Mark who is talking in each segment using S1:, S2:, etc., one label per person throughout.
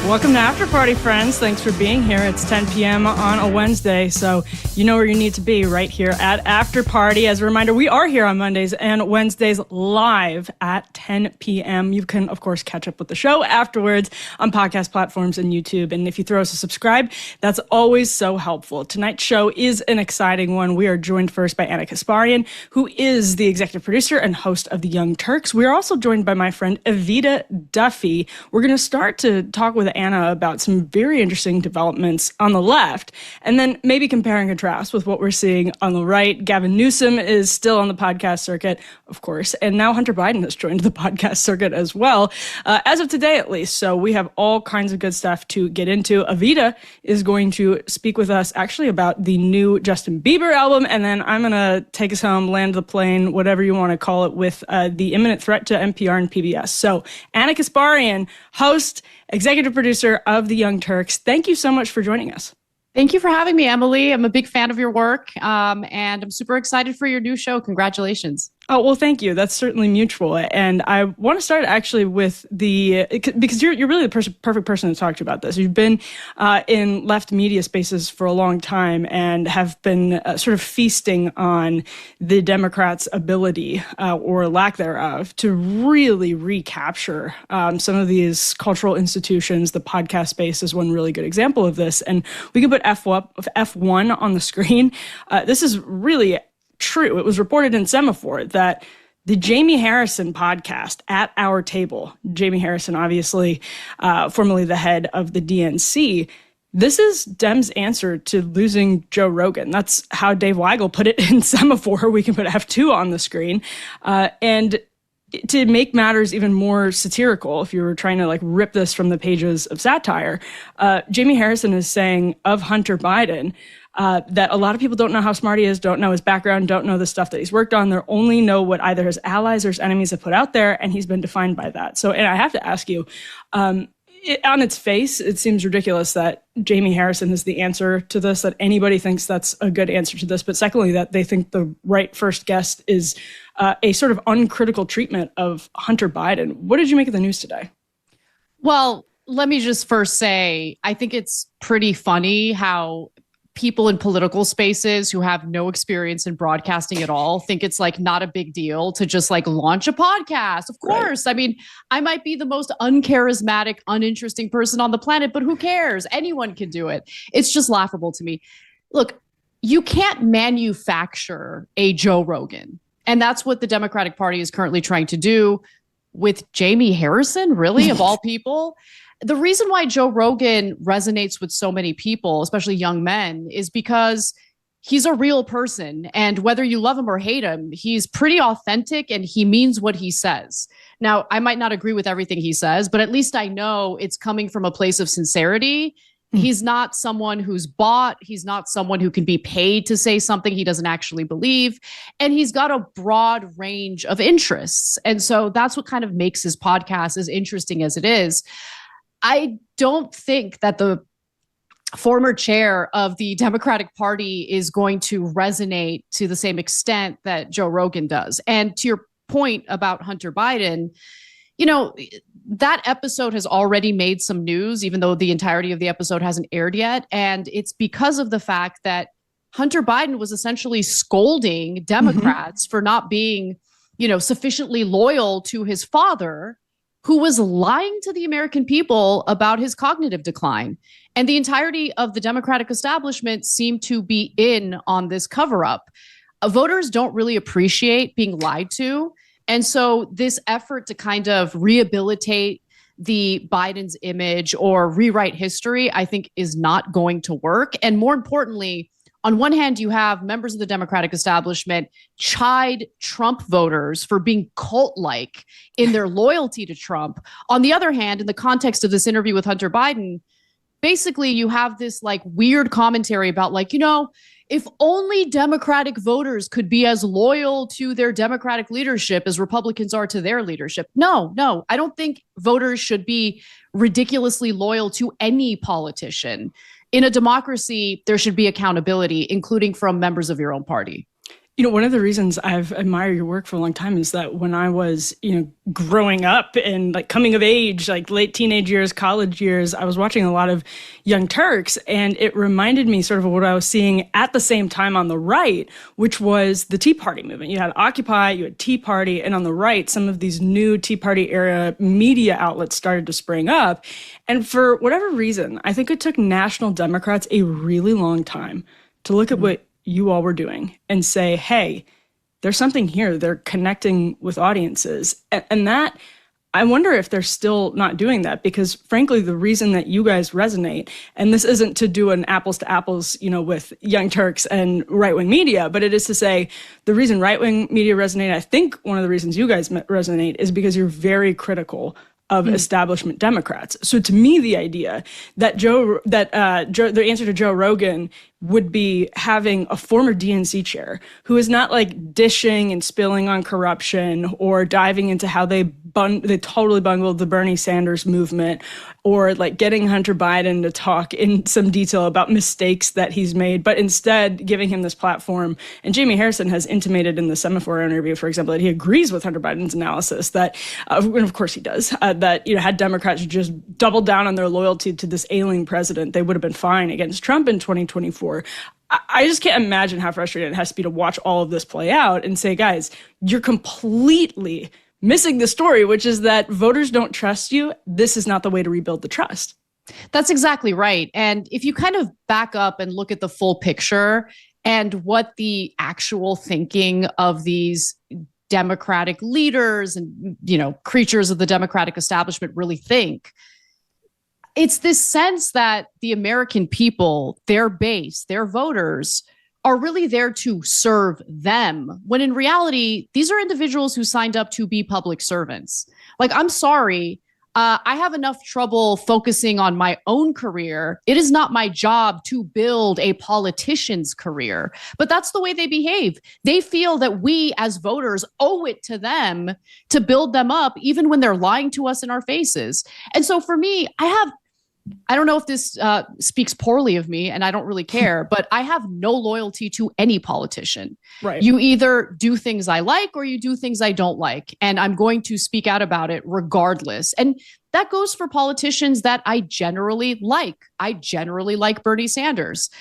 S1: Welcome to After Party, friends. Thanks for being here. It's 10 p.m. on a Wednesday, so you know where you need to be, right here at After Party. As a reminder, we are here on Mondays and Wednesdays live at 10 p.m. You can, of course, catch up with the show afterwards on podcast platforms and YouTube. And if you throw us a subscribe, that's always so helpful. Tonight's show is an exciting one. We are joined first by Ana Kasparian, who is the executive producer and host of The Young Turks. We are also joined by my friend Evita Duffy. We're going to start to talk with Ana about some very interesting developments on the left, and then maybe compare and contrast with what we're seeing on the right. Gavin Newsom is still on the podcast circuit, of course, and now Hunter Biden has joined the podcast circuit as well, as of today at least. So we have all kinds of good stuff to get into. Evita is going to speak with us actually about the new Justin Bieber album, and then I'm going to take us home, land the plane, whatever you want to call it, with the imminent threat to NPR and PBS. So Ana Kasparian, host, executive producer of The Young Turks, thank you so much for joining us.
S2: Thank you for having me, Emily. I'm a big fan of your work, and I'm super excited for your new show. Congratulations.
S1: Oh, well, thank you. That's certainly mutual. And I want to start actually with because you're really the perfect person to talk to about this. You've been in left media spaces for a long time and have been sort of feasting on the Democrats' ability or lack thereof to really recapture some of these cultural institutions. The podcast space is one really good example of this. And we can put F1 on the screen. This is really true. It was reported in Semaphore that the Jaime Harrison podcast, At Our Table, Jaime Harrison, obviously formerly the head of the DNC, this is Dems' answer to losing Joe Rogan. That's how Dave Weigel put it in Semaphore. We can put F2 on the screen. And to make matters even more satirical, if you were trying to rip this from the pages of satire, Jaime Harrison is saying of Hunter Biden that a lot of people don't know how smart he is, don't know his background, don't know the stuff that he's worked on. They only know what either his allies or his enemies have put out there, and he's been defined by that. So, and I have to ask you, on its face, it seems ridiculous that Jaime Harrison is the answer to this, that anybody thinks that's a good answer to this. But secondly, that they think the right first guest is a sort of uncritical treatment of Hunter Biden. What did you make of the news today?
S2: Well, let me just first say, I think it's pretty funny how people in political spaces who have no experience in broadcasting at all think it's not a big deal to just launch a podcast. Of course. Right. I mean, I might be the most uncharismatic, uninteresting person on the planet, but who cares? Anyone can do it. It's just laughable to me. Look, you can't manufacture a Joe Rogan. And that's what the Democratic Party is currently trying to do with Jaime Harrison, really, of all people. The reason why Joe Rogan resonates with so many people, especially young men, is because he's a real person. And whether you love him or hate him, he's pretty authentic and he means what he says. Now, I might not agree with everything he says, but at least I know it's coming from a place of sincerity. He's not someone who's bought. He's not someone who can be paid to say something he doesn't actually believe. And he's got a broad range of interests. And so that's what kind of makes his podcast as interesting as it is. I don't think that the former chair of the Democratic Party is going to resonate to the same extent that Joe Rogan does. And to your point about Hunter Biden, that episode has already made some news, even though the entirety of the episode hasn't aired yet. And it's because of the fact that Hunter Biden was essentially scolding Democrats for not being, sufficiently loyal to his father, who was lying to the American people about his cognitive decline. And the entirety of the Democratic establishment seemed to be in on this cover-up. Voters don't really appreciate being lied to. And so this effort to kind of rehabilitate the Biden's image or rewrite history, I think is not going to work. And more importantly, on one hand, you have members of the Democratic establishment chide Trump voters for being cult-like in their loyalty to Trump. On the other hand, in the context of this interview with Hunter Biden, basically you have this weird commentary about if only Democratic voters could be as loyal to their Democratic leadership as Republicans are to their leadership. No, I don't think voters should be ridiculously loyal to any politician. In a democracy, there should be accountability, including from members of your own party.
S1: One of the reasons I've admired your work for a long time is that when I was, growing up and like coming of age, like late teenage years, college years, I was watching a lot of Young Turks, and it reminded me sort of what I was seeing at the same time on the right, which was the Tea Party movement. You had Occupy, you had Tea Party, and on the right, some of these new Tea Party era media outlets started to spring up. And for whatever reason, I think it took national Democrats a really long time to look at what you all were doing and say, hey, there's something here. They're connecting with audiences. And that, I wonder if they're still not doing that, because frankly, the reason that you guys resonate, and this isn't to do an apples to apples, with Young Turks and right-wing media, but it is to say the reason right-wing media resonate, I think one of the reasons you guys resonate is because you're very critical of establishment Democrats. So to me, the idea that the answer to Joe Rogan would be having a former DNC chair who is not like dishing and spilling on corruption or diving into how they totally bungled the Bernie Sanders movement, or like getting Hunter Biden to talk in some detail about mistakes that he's made, but instead giving him this platform. And Jaime Harrison has intimated in the Semaphore interview, for example, that he agrees with Hunter Biden's analysis that, and of course he does, that had Democrats just doubled down on their loyalty to this ailing president, they would have been fine against Trump in 2024. I just can't imagine how frustrating it has to be to watch all of this play out and say, guys, you're completely missing the story, which is that voters don't trust you. This is not the way to rebuild the trust.
S2: That's exactly right. And if you kind of back up and look at the full picture and what the actual thinking of these Democratic leaders and, creatures of the Democratic establishment really think, it's this sense that the American people, their base, their voters, are really there to serve them, when in reality, these are individuals who signed up to be public servants. Like, I'm sorry, I have enough trouble focusing on my own career. It is not my job to build a politician's career, but that's the way they behave. They feel that we as voters owe it to them to build them up, even when they're lying to us in our faces. And so for me, I don't know if this speaks poorly of me, and I don't really care, but I have no loyalty to any politician.
S1: Right.
S2: You either do things I like or you do things I don't like, and I'm going to speak out about it regardless. And that goes for politicians that I generally like. I generally like Bernie Sanders.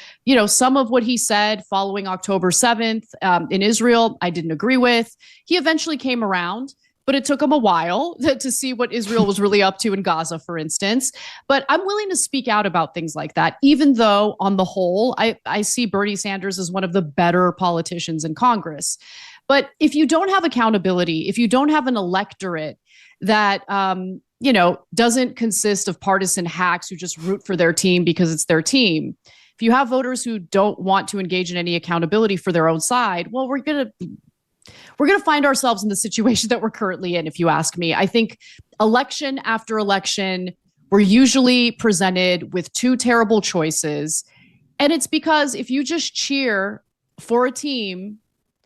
S2: Some of what he said following October 7th in Israel, I didn't agree with. He eventually came around, but it took him a while to see what Israel was really up to in Gaza, for instance. But I'm willing to speak out about things like that, even though on the whole, I see Bernie Sanders as one of the better politicians in Congress. But if you don't have accountability, if you don't have an electorate that, doesn't consist of partisan hacks who just root for their team because it's their team, if you have voters who don't want to engage in any accountability for their own side, well, we're going to find ourselves in the situation that we're currently in, if you ask me. I think election after election, we're usually presented with two terrible choices. And it's because if you just cheer for a team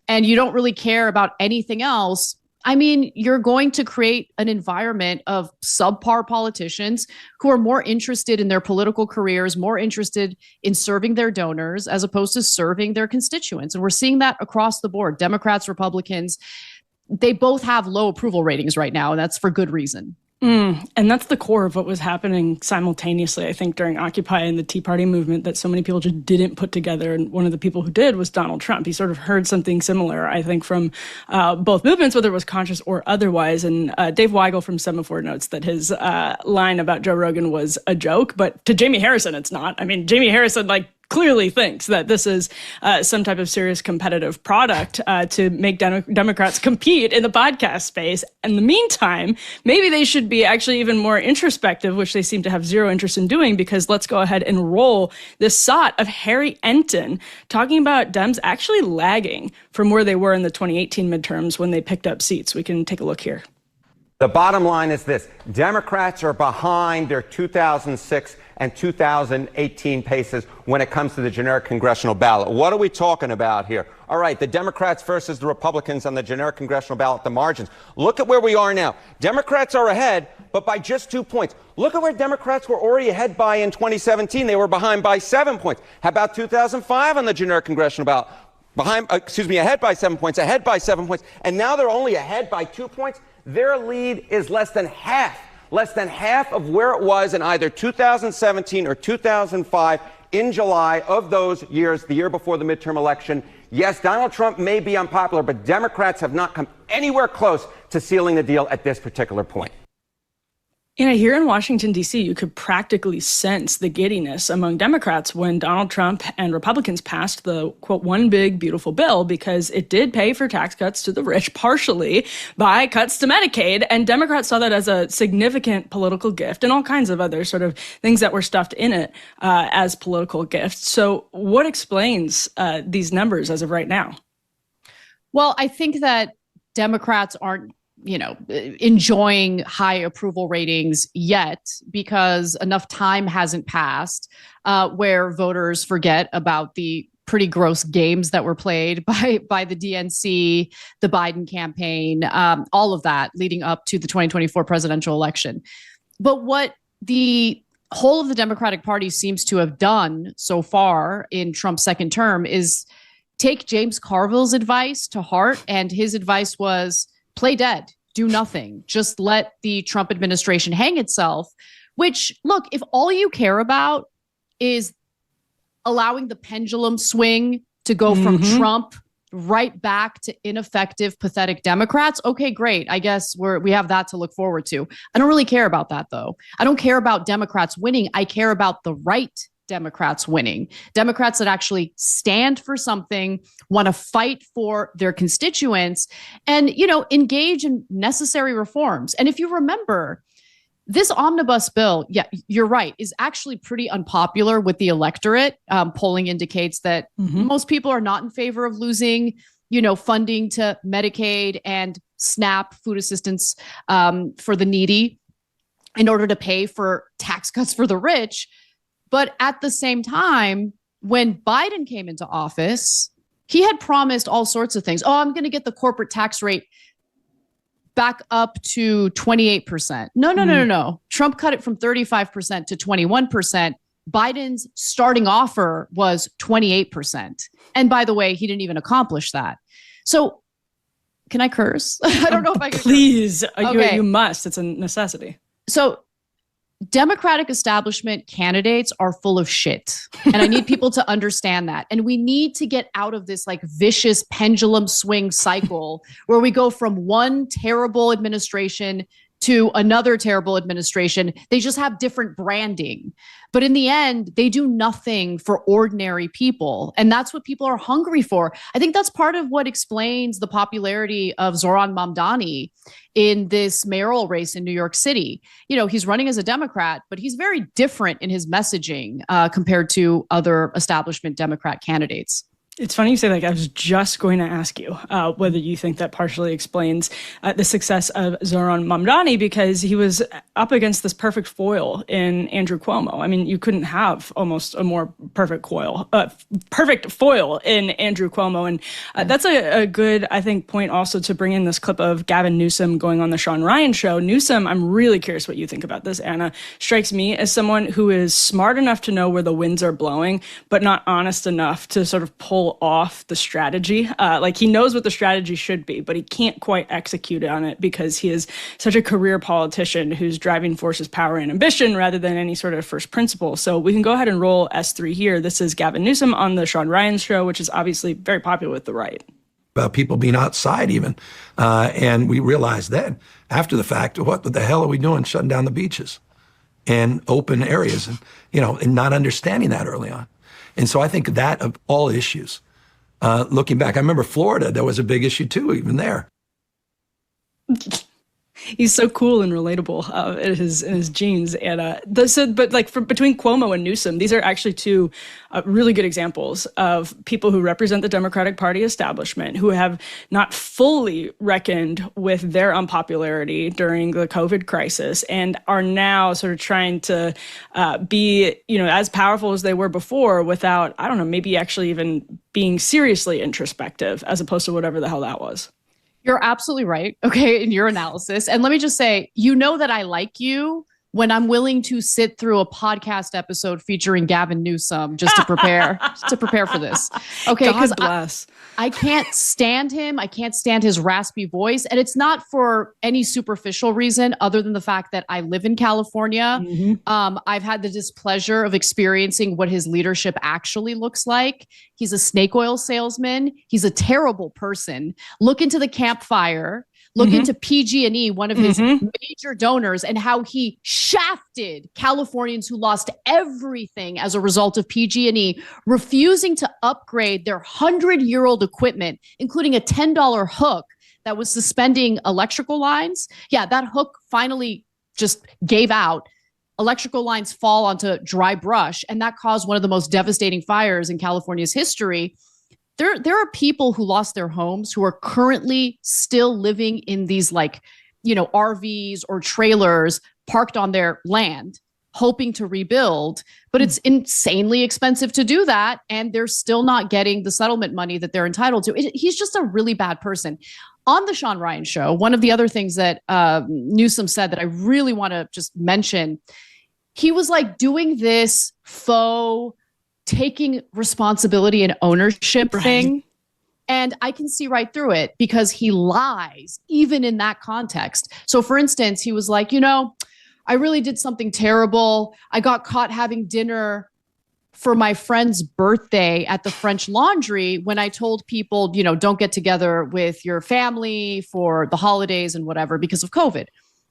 S2: and you don't really care about anything else, you're going to create an environment of subpar politicians who are more interested in their political careers, more interested in serving their donors as opposed to serving their constituents. And we're seeing that across the board. Democrats, Republicans, they both have low approval ratings right now, and that's for good reason.
S1: And that's the core of what was happening simultaneously, I think, during Occupy and the Tea Party movement that so many people just didn't put together. And one of the people who did was Donald Trump. He sort of heard something similar, I think, from both movements, whether it was conscious or otherwise. And Dave Weigel from Semaphore notes that his line about Joe Rogan was a joke. But to Jaime Harrison, it's not. Jaime Harrison, clearly thinks that this is some type of serious competitive product to make Democrats compete in the podcast space. In the meantime, maybe they should be actually even more introspective, which they seem to have zero interest in doing, because let's go ahead and roll this SOT of Harry Enton talking about Dems actually lagging from where they were in the 2018 midterms when they picked up seats. We can take a look here.
S3: The bottom line is this: Democrats are behind their 2006 and 2018 paces when it comes to the generic congressional ballot. What are we talking about here? All right, the Democrats versus the Republicans on the generic congressional ballot, the margins. Look at where we are now. Democrats are ahead, but by just 2 points. Look at where Democrats were already ahead by in 2017. They were behind by 7 points. How about 2005 on the generic congressional ballot? ahead by 7 points, ahead by 7 points, and now they're only ahead by 2 points. Their lead is less than half of where it was in either 2017 or 2005 in July of those years, the year before the midterm election. Yes, Donald Trump may be unpopular, but Democrats have not come anywhere close to sealing the deal at this particular point.
S1: Here in Washington, D.C., you could practically sense the giddiness among Democrats when Donald Trump and Republicans passed the, quote, one big, beautiful bill, because it did pay for tax cuts to the rich, partially by cuts to Medicaid. And Democrats saw that as a significant political gift, and all kinds of other sort of things that were stuffed in it as political gifts. So what explains these numbers as of right now?
S2: Well, I think that Democrats aren't enjoying high approval ratings yet because enough time hasn't passed where voters forget about the pretty gross games that were played by the DNC, the Biden campaign, all of that leading up to the 2024 presidential election. But what the whole of the Democratic Party seems to have done so far in Trump's second term is take James Carville's advice to heart. And his advice was, play dead, do nothing, just let the Trump administration hang itself, which, look, if all you care about is allowing the pendulum swing to go from Trump right back to ineffective, pathetic Democrats, okay, great. I guess we have that to look forward to. I don't really care about that, though. I don't care about Democrats winning. I care about the right Democrats winning. Democrats that actually stand for something, want to fight for their constituents, and, engage in necessary reforms. And if you remember, this omnibus bill, yeah, you're right, is actually pretty unpopular with the electorate. Polling indicates that most people are not in favor of losing, funding to Medicaid and SNAP, food assistance for the needy, in order to pay for tax cuts for the rich. But at the same time, when Biden came into office, he had promised all sorts of things. Oh, I'm going to get the corporate tax rate back up to 28%. No. Trump cut it from 35% to 21%. Biden's starting offer was 28%. And by the way, he didn't even accomplish that. So can I curse? I don't know if I can.
S1: Please,
S2: Okay.
S1: You must. It's a necessity.
S2: So Democratic establishment candidates are full of shit. And I need people to understand that. And we need to get out of this vicious pendulum swing cycle where we go from one terrible administration to another terrible administration. They just have different branding. But in the end, they do nothing for ordinary people. And that's what people are hungry for. I think that's part of what explains the popularity of Zohran Mamdani in this mayoral race in New York City. He's running as a Democrat, but he's very different in his messaging compared to other establishment Democrat candidates.
S1: It's funny you say that. I was just going to ask you whether you think that partially explains the success of Zohran Mamdani, because he was up against this perfect foil in Andrew Cuomo. I mean, you couldn't have almost a more perfect foil in Andrew Cuomo. And that's a good, I think, point also to bring in this clip of Gavin Newsom going on the Sean Ryan show. Newsom, I'm really curious what you think about this, Anna, strikes me as someone who is smart enough to know where the winds are blowing, but not honest enough to sort of pull off the strategy. He knows what the strategy should be, but he can't quite execute on it because he is such a career politician whose driving force is power and ambition rather than any sort of first principle. So we can go ahead and roll S3 here. This is Gavin Newsom on the Sean Ryan show, which is obviously very popular with the right.
S4: About people being outside even. And we realized then, after the fact, what the hell are we doing shutting down the beaches and open areas and not understanding that early on. And so I think that of all issues, looking back, I remember Florida, there was a big issue too, even there.
S1: He's so cool and relatable in his genes. And between Cuomo and Newsom, these are actually two really good examples of people who represent the Democratic Party establishment who have not fully reckoned with their unpopularity during the COVID crisis and are now sort of trying to be, as powerful as they were before without, I don't know, maybe actually even being seriously introspective as opposed to whatever the hell that was.
S2: You're absolutely right, okay, in your analysis. And let me just say, that I like you when I'm willing to sit through a podcast episode featuring Gavin Newsom just to prepare for this. Okay,
S1: God bless.
S2: I can't stand him. I can't stand his raspy voice. And it's not for any superficial reason other than the fact that I live in California. I've had the displeasure of experiencing what his leadership actually looks like. He's a snake oil salesman. He's a terrible person. Look into the campfire. Look into PG&E, one of his major donors, and how he shafted Californians who lost everything as a result of PG&E refusing to upgrade their 100-year-old equipment, including a $10 hook that was suspending electrical lines. Yeah, that hook finally just gave out. Electrical lines fall onto dry brush, and that caused one of the most devastating fires in California's history. There are people who lost their homes who are currently still living in these RVs or trailers parked on their land, hoping to rebuild, but it's insanely expensive to do that. And they're still not getting the settlement money that they're entitled to. He's just a really bad person. On the Sean Ryan show, one of the other things that Newsom said that I really want to just mention, he was like doing this faux taking responsibility and ownership thing. And I can see right through it because he lies, even in that context. So for instance, he was like, I really did something terrible. I got caught having dinner for my friend's birthday at the French Laundry when I told people, don't get together with your family for the holidays and whatever because of COVID.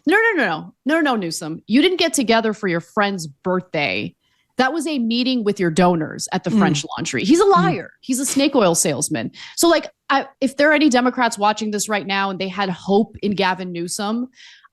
S2: No, Newsom. You didn't get together for your friend's birthday. That was a meeting with your donors at the French Laundry. He's a liar. He's a snake oil salesman. So if there are any Democrats watching this right now and they had hope in Gavin Newsom,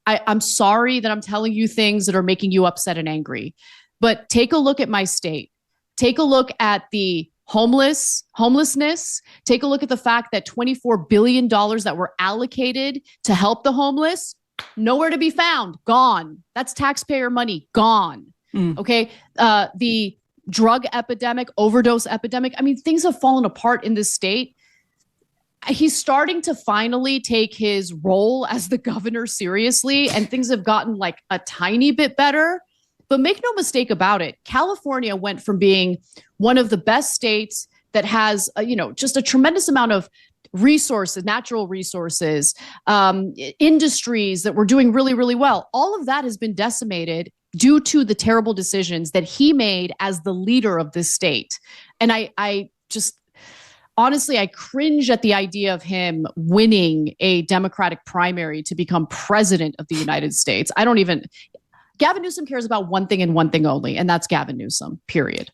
S2: I'm sorry that I'm telling you things that are making you upset and angry. But take a look at my state. Take a look at the homelessness. Take a look at the fact that $24 billion that were allocated to help the homeless, nowhere to be found, gone. That's taxpayer money, gone. Okay. The drug epidemic, overdose epidemic. I mean, things have fallen apart in this state. He's starting to finally take his role as the governor seriously, and things have gotten like a tiny bit better. But make no mistake about it, California went from being one of the best states that has, just a tremendous amount of resources, natural resources, industries that were doing really, really well. All of that has been decimated due to the terrible decisions that he made as the leader of this state. And I just, honestly, I cringe at the idea of him winning a Democratic primary to become president of the United States. Gavin Newsom cares about one thing and one thing only, and that's Gavin Newsom, period.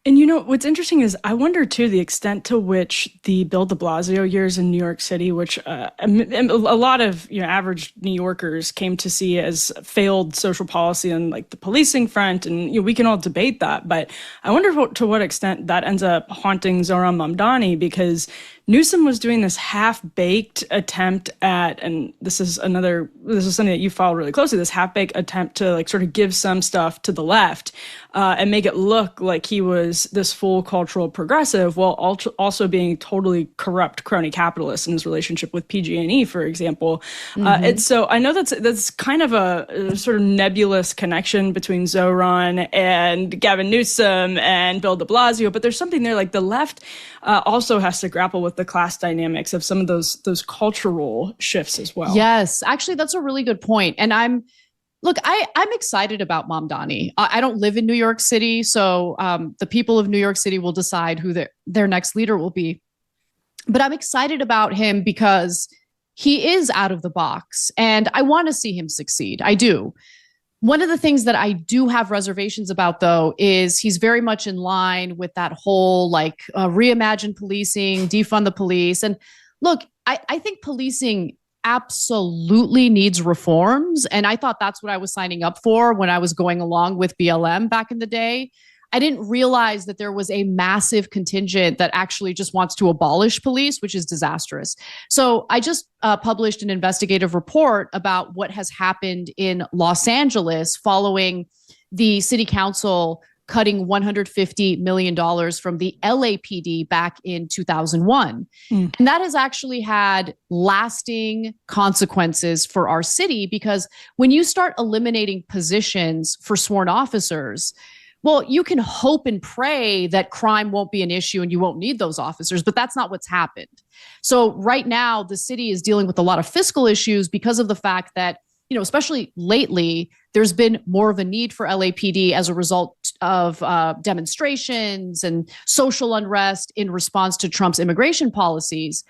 S1: And what's interesting is I wonder, too, the extent to which the Bill de Blasio years in New York City, which a lot of average New Yorkers came to see as failed social policy on the policing front. And we can all debate that. But I wonder to what extent that ends up haunting Zohran Mamdani, because Newsom was doing this half-baked attempt at, and this is something that you follow really closely, this half-baked attempt to sort of give some stuff to the left and make it look like he was this full cultural progressive, while also being totally corrupt crony capitalist in his relationship with PG&E, for example. And so I know that's kind of a sort of nebulous connection between Zohran and Gavin Newsom and Bill de Blasio, but there's something there, the left also has to grapple with the class dynamics of some of those cultural shifts as well.
S2: Yes, actually, that's a really good point. And I'm excited about Mamdani. I don't live in New York City, so the people of New York City will decide who their next leader will be. But I'm excited about him because he is out of the box, and I want to see him succeed. I do. One of the things that I do have reservations about, though, is he's very much in line with that whole reimagine policing, defund the police. And look, I think policing absolutely needs reforms. And I thought that's what I was signing up for when I was going along with BLM back in the day. I didn't realize that there was a massive contingent that actually just wants to abolish police, which is disastrous. So I just published an investigative report about what has happened in Los Angeles following the city council cutting $150 million from the LAPD back in 2001. And that has actually had lasting consequences for our city, because when you start eliminating positions for sworn officers, well, you can hope and pray that crime won't be an issue and you won't need those officers, but that's not what's happened. So right now, the city is dealing with a lot of fiscal issues because of the fact that, especially lately, there's been more of a need for LAPD as a result of demonstrations and social unrest in response to Trump's immigration policies.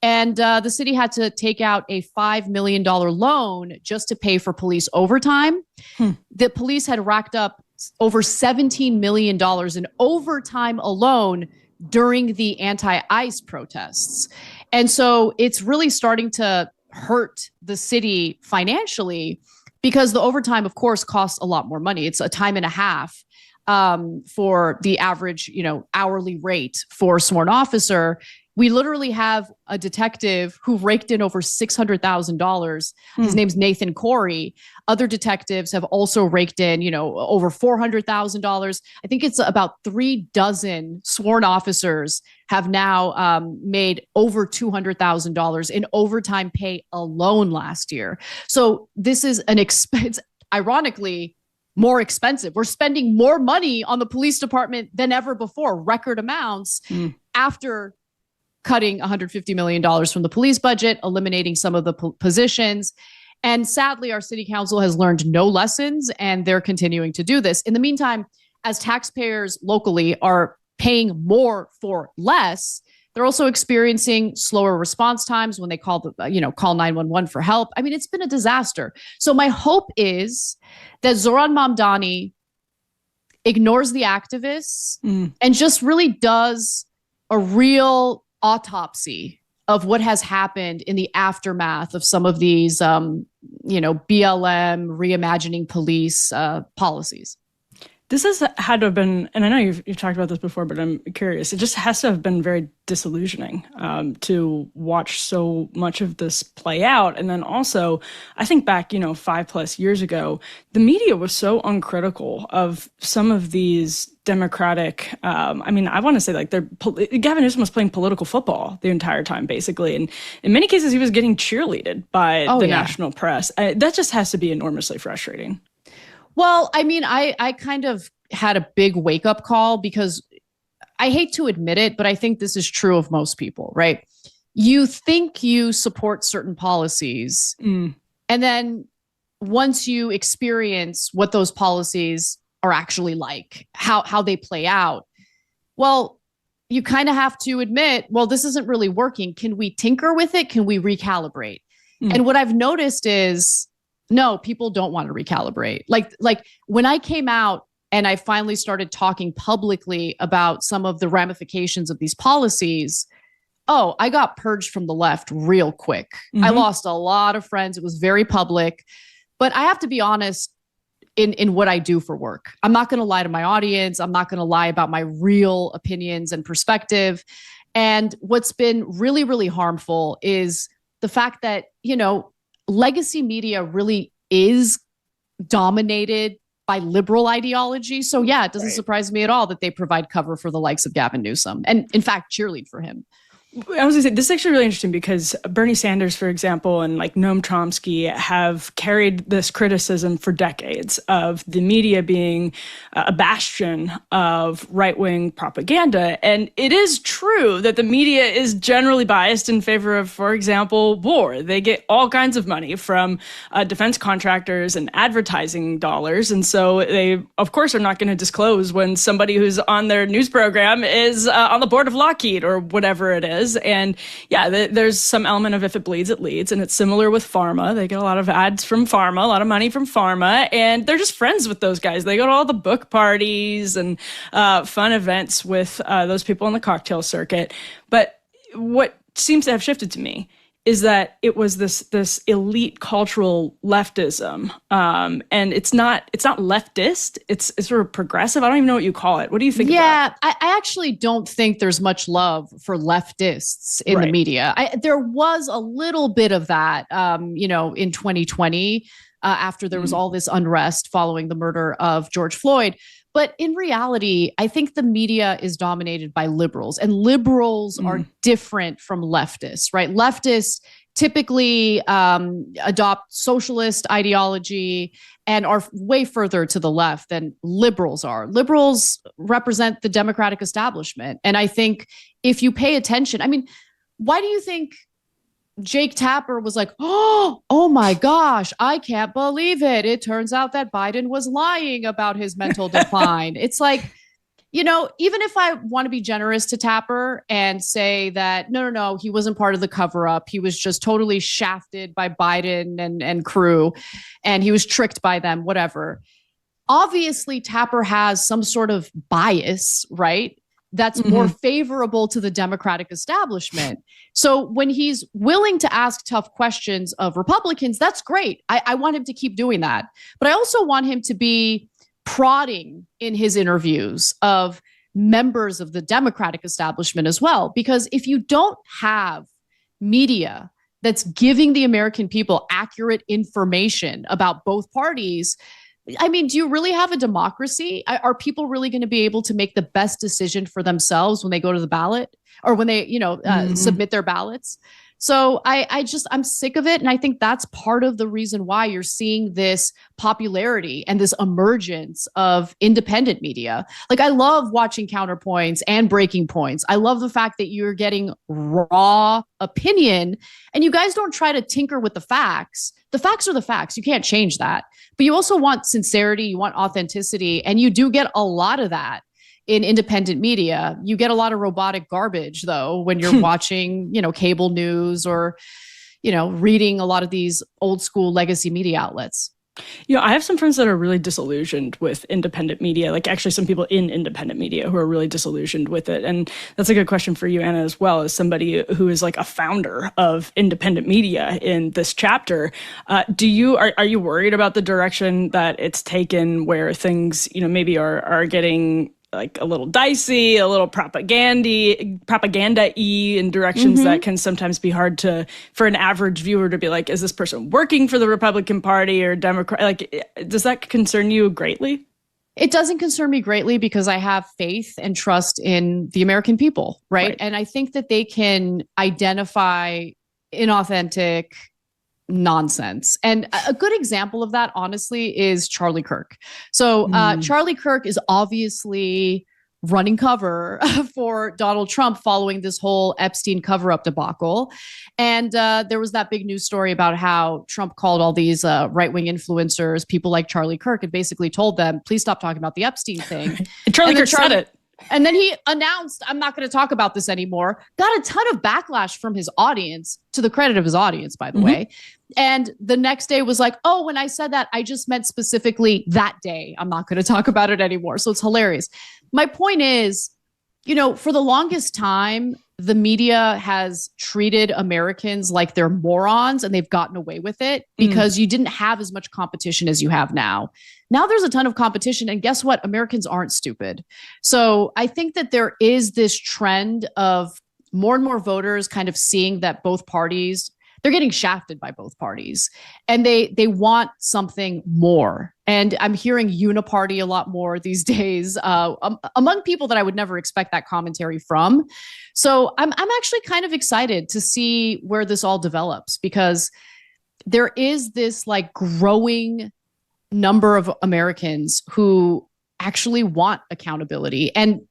S2: And the city had to take out a $5 million loan just to pay for police overtime. The police had racked up over $17 million in overtime alone during the anti-ICE protests. And so it's really starting to hurt the city financially, because the overtime, of course, costs a lot more money. It's a time and a half for the average, hourly rate for a sworn officer. We literally have a detective who raked in over $600,000. His name's Nathan Corey. Other detectives have also raked in, over $400,000. I think it's about 36 sworn officers have now made over $200,000 in overtime pay alone last year. So this is an expense, ironically, more expensive. We're spending more money on the police department than ever before, record amounts, after cutting $150 million from the police budget, eliminating some of the positions. And sadly, our city council has learned no lessons, and they're continuing to do this. In the meantime, as taxpayers locally are paying more for less, they're also experiencing slower response times when they call 911 for help. I mean, it's been a disaster. So my hope is that Zoran Mamdani ignores the activists and just really does a real autopsy of what has happened in the aftermath of some of these, BLM reimagining police policies.
S1: This has had to have been, and I know you've talked about this before, but I'm curious. It just has to have been very disillusioning to watch so much of this play out. And then also, I think back, 5+ years ago, the media was so uncritical of some of these Democratic, I want to say Gavin Newsom was playing political football the entire time, basically. And in many cases, he was getting cheerleaded by the national press. That just has to be enormously frustrating.
S2: Well, I kind of had a big wake up call, because I hate to admit it, but I think this is true of most people, right? You think you support certain policies, and then once you experience what those policies are actually like, how they play out, well, you kind of have to admit, well, this isn't really working. Can we tinker with it? Can we recalibrate? And what I've noticed is, no, people don't want to recalibrate. Like when I came out and I finally started talking publicly about some of the ramifications of these policies, I got purged from the left real quick. I lost a lot of friends. It was very public. But I have to be honest in what I do for work. I'm not going to lie to my audience. I'm not going to lie about my real opinions and perspective. And what's been really, really harmful is the fact that, legacy media really is dominated by liberal ideology. So yeah, it doesn't surprise me at all that they provide cover for the likes of Gavin Newsom and, in fact, cheerlead for him.
S1: I was going to say, this is actually really interesting, because Bernie Sanders, for example, and Noam Chomsky have carried this criticism for decades of the media being a bastion of right-wing propaganda. And it is true that the media is generally biased in favor of, for example, war. They get all kinds of money from defense contractors and advertising dollars. And so they, of course, are not going to disclose when somebody who's on their news program is on the board of Lockheed or whatever it is. And yeah, there's some element of if it bleeds, it leads. And it's similar with pharma. They get a lot of ads from pharma, a lot of money from pharma, and they're just friends with those guys. They go to all the book parties and fun events with those people on the cocktail circuit. But what seems to have shifted to me is that it was this elite cultural leftism, and it's not leftist. It's sort of progressive. I don't even know what you call it. What do you think?
S2: Yeah, I actually don't think there's much love for leftists in the media. There was a little bit of that, in 2020. after there was all this unrest following the murder of George Floyd. But in reality, I think the media is dominated by liberals, and liberals are different from leftists, right? Leftists typically adopt socialist ideology and are way further to the left than liberals are. Liberals represent the Democratic establishment. And I think if you pay attention, I mean, why do you think Jake Tapper was like, oh my gosh, I can't believe it. It turns out that Biden was lying about his mental decline. It's like, you know, even if I want to be generous to Tapper and say that, no, he wasn't part of the cover up. He was just totally shafted by Biden and crew, and he was tricked by them, whatever. Obviously, Tapper has some sort of bias, right? That's more favorable to the Democratic establishment. So when he's willing to ask tough questions of Republicans, that's great. I want him to keep doing that. But I also want him to be prodding in his interviews of members of the Democratic establishment as well. Because if you don't have media that's giving the American people accurate information about both parties, I mean, do you really have a democracy? Are people really going to be able to make the best decision for themselves when they go to the ballot or when they, submit their ballots? So I'm sick of it. And I think that's part of the reason why you're seeing this popularity and this emergence of independent media. Like, I love watching Counterpoints and Breaking Points. I love the fact that you're getting raw opinion and you guys don't try to tinker with the facts. The facts are the facts. You can't change that. But you also want sincerity, you want authenticity, and you do get a lot of that in independent media. You get a lot of robotic garbage, though, when you're watching, cable news or, reading a lot of these old school legacy media outlets.
S1: I have some friends that are really disillusioned with independent media, like actually some people in independent media who are really disillusioned with it. And that's a good question for you, Anna, as well, as somebody who is like a founder of independent media in this chapter. Are you worried about the direction that it's taken, where things, maybe are getting like a little dicey, a little propaganda-y in directions that can sometimes be hard for an average viewer to be like, is this person working for the Republican Party or Democrat? Like, does that concern you greatly?
S2: It doesn't concern me greatly because I have faith and trust in the American people, right? And I think that they can identify inauthentic nonsense. And a good example of that, honestly, is Charlie Kirk. So Charlie Kirk is obviously running cover for Donald Trump following this whole Epstein cover-up debacle. And there was that big news story about how Trump called all these right-wing influencers, people like Charlie Kirk, and basically told them, please stop talking about the Epstein thing.
S1: And Charlie Kirk said it.
S2: And then he announced, I'm not going to talk about this anymore. Got a ton of backlash from his audience, to the credit of his audience, by the way. And the next day was like, oh, when I said that, I just meant specifically that day. I'm not going to talk about it anymore. So it's hilarious. My point is, for the longest time, the media has treated Americans like they're morons, and they've gotten away with it because you didn't have as much competition as you have now. Now there's a ton of competition, and guess what? Americans aren't stupid. So I think that there is this trend of more and more voters kind of seeing that both parties, they're getting shafted by both parties, and they want something more. And I'm hearing uniparty a lot more these days among people that I would never expect that commentary from. So I'm actually kind of excited to see where this all develops, because there is this like growing number of Americans who actually want accountability. And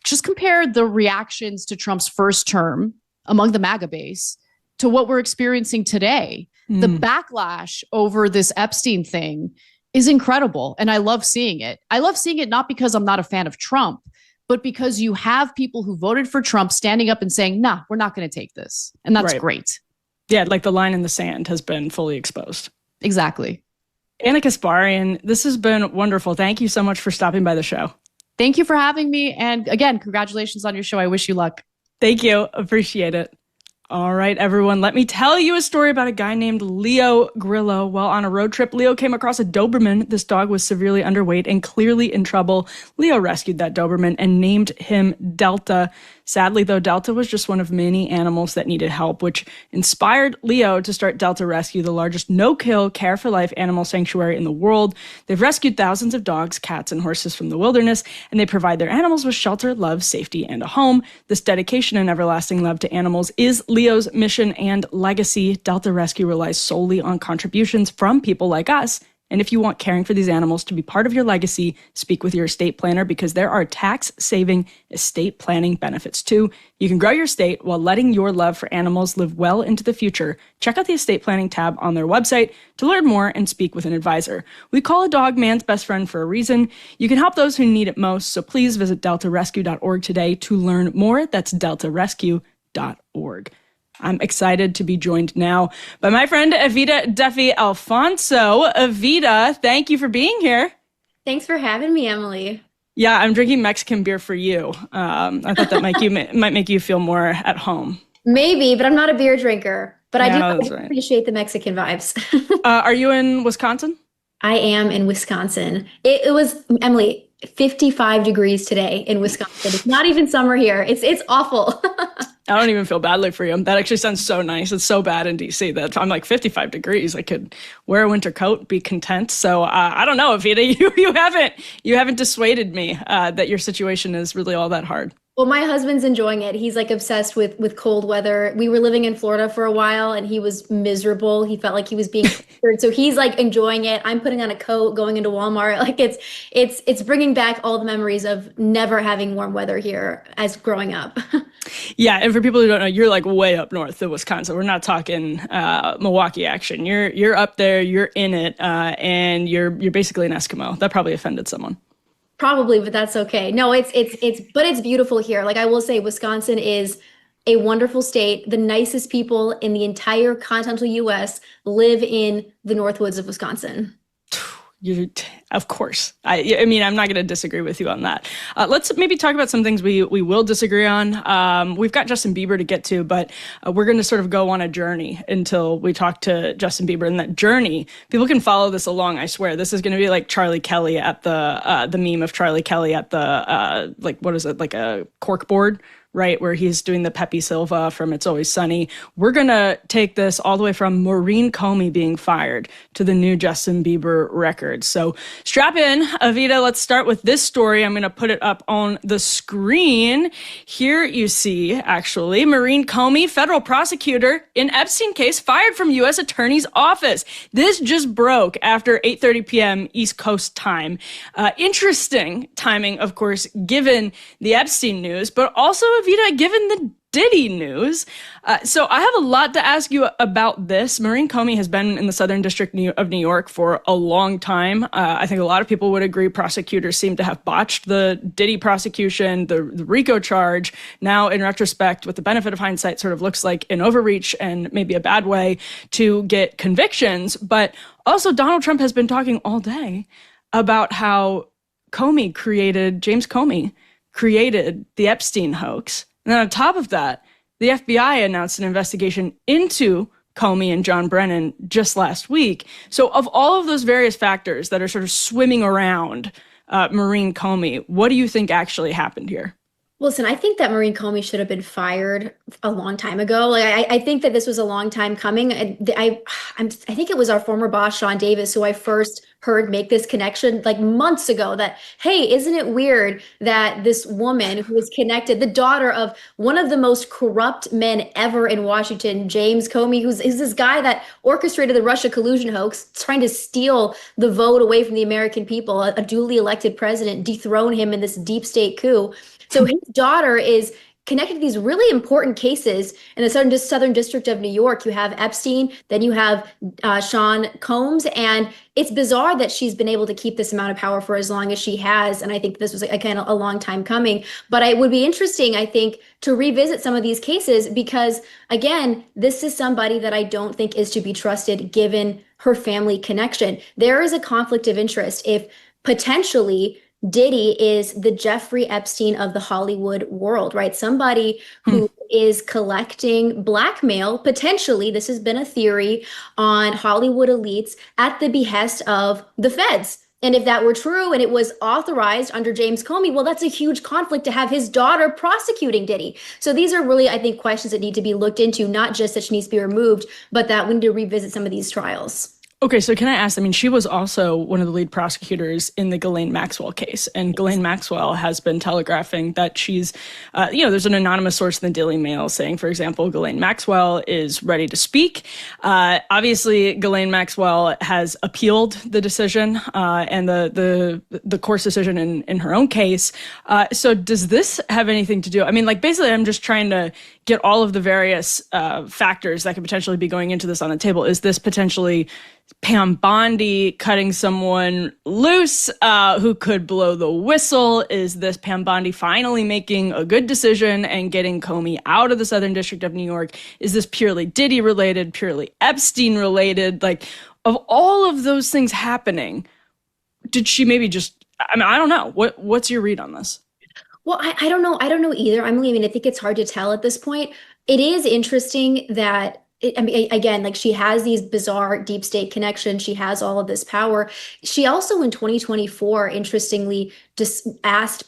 S2: just compare the reactions to Trump's first term among the MAGA base to what we're experiencing today. The backlash over this Epstein thing is incredible. And I love seeing it. I love seeing it not because I'm not a fan of Trump, but because you have people who voted for Trump standing up and saying, nah, we're not going to take this. And that's great.
S1: Yeah, like the line in the sand has been fully exposed.
S2: Exactly.
S1: Ana Kasparian, this has been wonderful. Thank you so much for stopping by the show.
S2: Thank you for having me. And again, congratulations on your show. I wish you luck.
S1: Thank you. Appreciate it. All right, everyone, let me tell you a story about a guy named Leo Grillo. While on a road trip, Leo came across a Doberman. This dog was severely underweight and clearly in trouble. Leo rescued that Doberman and named him Delta. Sadly, though, Delta was just one of many animals that needed help, which inspired Leo to start Delta Rescue, the largest no-kill, care-for-life animal sanctuary in the world. They've rescued thousands of dogs, cats, and horses from the wilderness, and they provide their animals with shelter, love, safety, and a home. This dedication and everlasting love to animals is Leo's mission and legacy. Delta Rescue relies solely on contributions from people like us. And if you want caring for these animals to be part of your legacy, speak with your estate planner because there are tax-saving estate planning benefits too. You can grow your estate while letting your love for animals live well into the future. Check out the estate planning tab on their website to learn more and speak with an advisor. We call a dog man's best friend for a reason. You can help those who need it most, so please visit deltarescue.org today to learn more. That's deltarescue.org. I'm excited to be joined now by my friend Evita Duffy-Alfonso. Evita, thank you for being here.
S5: Thanks for having me, Emily.
S1: Yeah, I'm drinking Mexican beer for you. I thought that might make you feel more at home.
S5: Maybe, but I'm not a beer drinker. But
S1: Yeah,
S5: I do
S1: that's right.
S5: appreciate the Mexican vibes.
S1: Are you in Wisconsin?
S5: I am in Wisconsin. It was, Emily, 55 degrees today in Wisconsin. It's not even summer here. It's awful.
S1: I don't even feel badly for you. That actually sounds so nice. It's so bad in DC that I'm like 55 degrees. I could wear a winter coat, be content. So I don't know, Evita, you haven't dissuaded me that your situation is really all that hard.
S5: Well, my husband's enjoying it. He's like obsessed with cold weather. We were living in Florida for a while and he was miserable. He felt like he was being tortured. So he's like enjoying it. I'm putting on a coat, going into Walmart. Like it's bringing back all the memories of never having warm weather here as growing up.
S1: Yeah, and for people who don't know, you're like way up north of Wisconsin. We're not talking Milwaukee action. You're up there, you're in it, and you're basically an Eskimo. That probably offended someone.
S5: Probably, but that's okay. No, it's beautiful here. Like I will say, Wisconsin is a wonderful state. The nicest people in the entire continental U.S. live in the North Woods of Wisconsin.
S1: Of course. I mean, I'm not going to disagree with you on that. Let's maybe talk about some things we will disagree on. We've got Justin Bieber to get to, but we're going to sort of go on a journey until we talk to Justin Bieber. And that journey, people can follow this along, I swear. This is going to be like Charlie Kelly at the meme of Charlie Kelly at the, what is it, like a cork board, right, where he's doing the Pepe Silva from It's Always Sunny. We're going to take this all the way from Maureen Comey being fired to the new Justin Bieber record. So strap in, Evita. Let's start with this story. I'm going to put it up on the screen. Here you see, actually, Maureen Comey, federal prosecutor in Epstein case, fired from U.S. Attorney's Office. This just broke after 8:30 p.m. East Coast time. Interesting timing, of course, given the Epstein news, but also, Evita, given the Diddy news. So I have a lot to ask you about this. Maureen Comey has been in the Southern District of New York for a long time. I think a lot of people would agree prosecutors seem to have botched the Diddy prosecution, the RICO charge. Now, in retrospect, with the benefit of hindsight, sort of looks like an overreach and maybe a bad way to get convictions. But also, Donald Trump has been talking all day about how James Comey created the Epstein hoax. And then on top of that, the FBI announced an investigation into Comey and John Brennan just last week. So of all of those various factors that are sort of swimming around Maureen Comey, what do you think actually happened here?
S5: Listen, I think that Maureen Comey should have been fired a long time ago. Like, I think that this was a long time coming. I think it was our former boss, Sean Davis, who I first heard make this connection like months ago that, hey, isn't it weird that this woman who is connected, the daughter of one of the most corrupt men ever in Washington, James Comey, is this guy that orchestrated the Russia collusion hoax, trying to steal the vote away from the American people, a duly elected president, dethrone him in this deep state coup. So his daughter is connected to these really important cases in the Southern District of New York. You have Epstein, then you have Sean Combs, and it's bizarre that she's been able to keep this amount of power for as long as she has. And I think this was again a long time coming. But it would be interesting, I think, to revisit some of these cases because, again, this is somebody that I don't think is to be trusted given her family connection. There is a conflict of interest if potentially Diddy is the Jeffrey Epstein of the Hollywood world, right? Somebody who is collecting blackmail, potentially, this has been a theory, on Hollywood elites at the behest of the feds. And if that were true and it was authorized under James Comey, well, that's a huge conflict to have his daughter prosecuting Diddy. So these are really, I think, questions that need to be looked into, not just that she needs to be removed, but that we need to revisit some of these trials.
S1: Okay, so can I ask, I mean, she was also one of the lead prosecutors in the Ghislaine Maxwell case, and Ghislaine Maxwell has been telegraphing that she's, there's an anonymous source in the Daily Mail saying, for example, Ghislaine Maxwell is ready to speak. Obviously, Ghislaine Maxwell has appealed the decision and the court's decision in her own case. So does this have anything to do? I mean, like, basically, I'm just trying to get all of the various factors that could potentially be going into this on the table. Is this potentially Pam Bondi cutting someone loose who could blow the whistle? Is this Pam Bondi finally making a good decision and getting Comey out of the Southern District of New York? Is this purely Diddy related, purely Epstein related? Like, of all of those things happening, did she maybe just, I mean, I don't know. What's your read on this?
S5: Well, I don't know. I don't know either. I mean, I think it's hard to tell at this point. It is interesting that, again, like, she has these bizarre deep state connections. She has all of this power. She also, in 2024, interestingly, just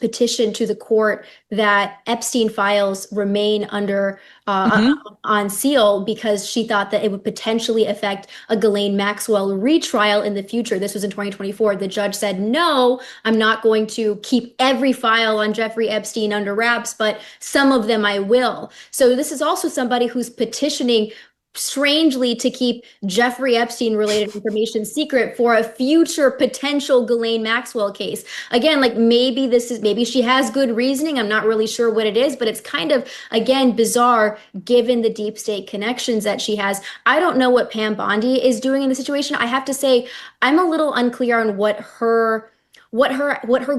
S5: petitioned to the court that Epstein files remain under on seal, because she thought that it would potentially affect a Ghislaine Maxwell retrial in the future. This was in 2024. The judge said, no, I'm not going to keep every file on Jeffrey Epstein under wraps, but some of them I will. So this is also somebody who's petitioning, strangely, to keep Jeffrey Epstein related information secret for a future potential Ghislaine Maxwell case. Again, like, maybe she has good reasoning. I'm not really sure what it is, but it's kind of, again, bizarre given the deep state connections that she has. I don't know what Pam Bondi is doing in the situation. I have to say, I'm a little unclear on what her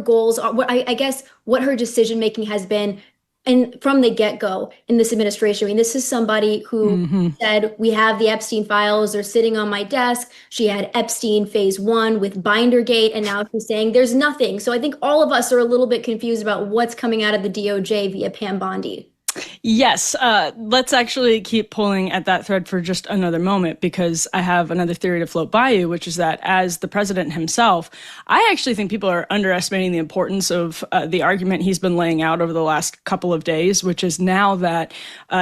S5: goals are, what her decision making has been. And from the get-go in this administration, I mean, this is somebody who said, we have the Epstein files, they're sitting on my desk. She had Epstein phase 1 with Bindergate, and now she's saying there's nothing. So I think all of us are a little bit confused about what's coming out of the DOJ via Pam Bondi.
S1: Yes, let's actually keep pulling at that thread for just another moment, because I have another theory to float by you, which is that as the president himself, I actually think people are underestimating the importance of the argument he's been laying out over the last couple of days, which is now that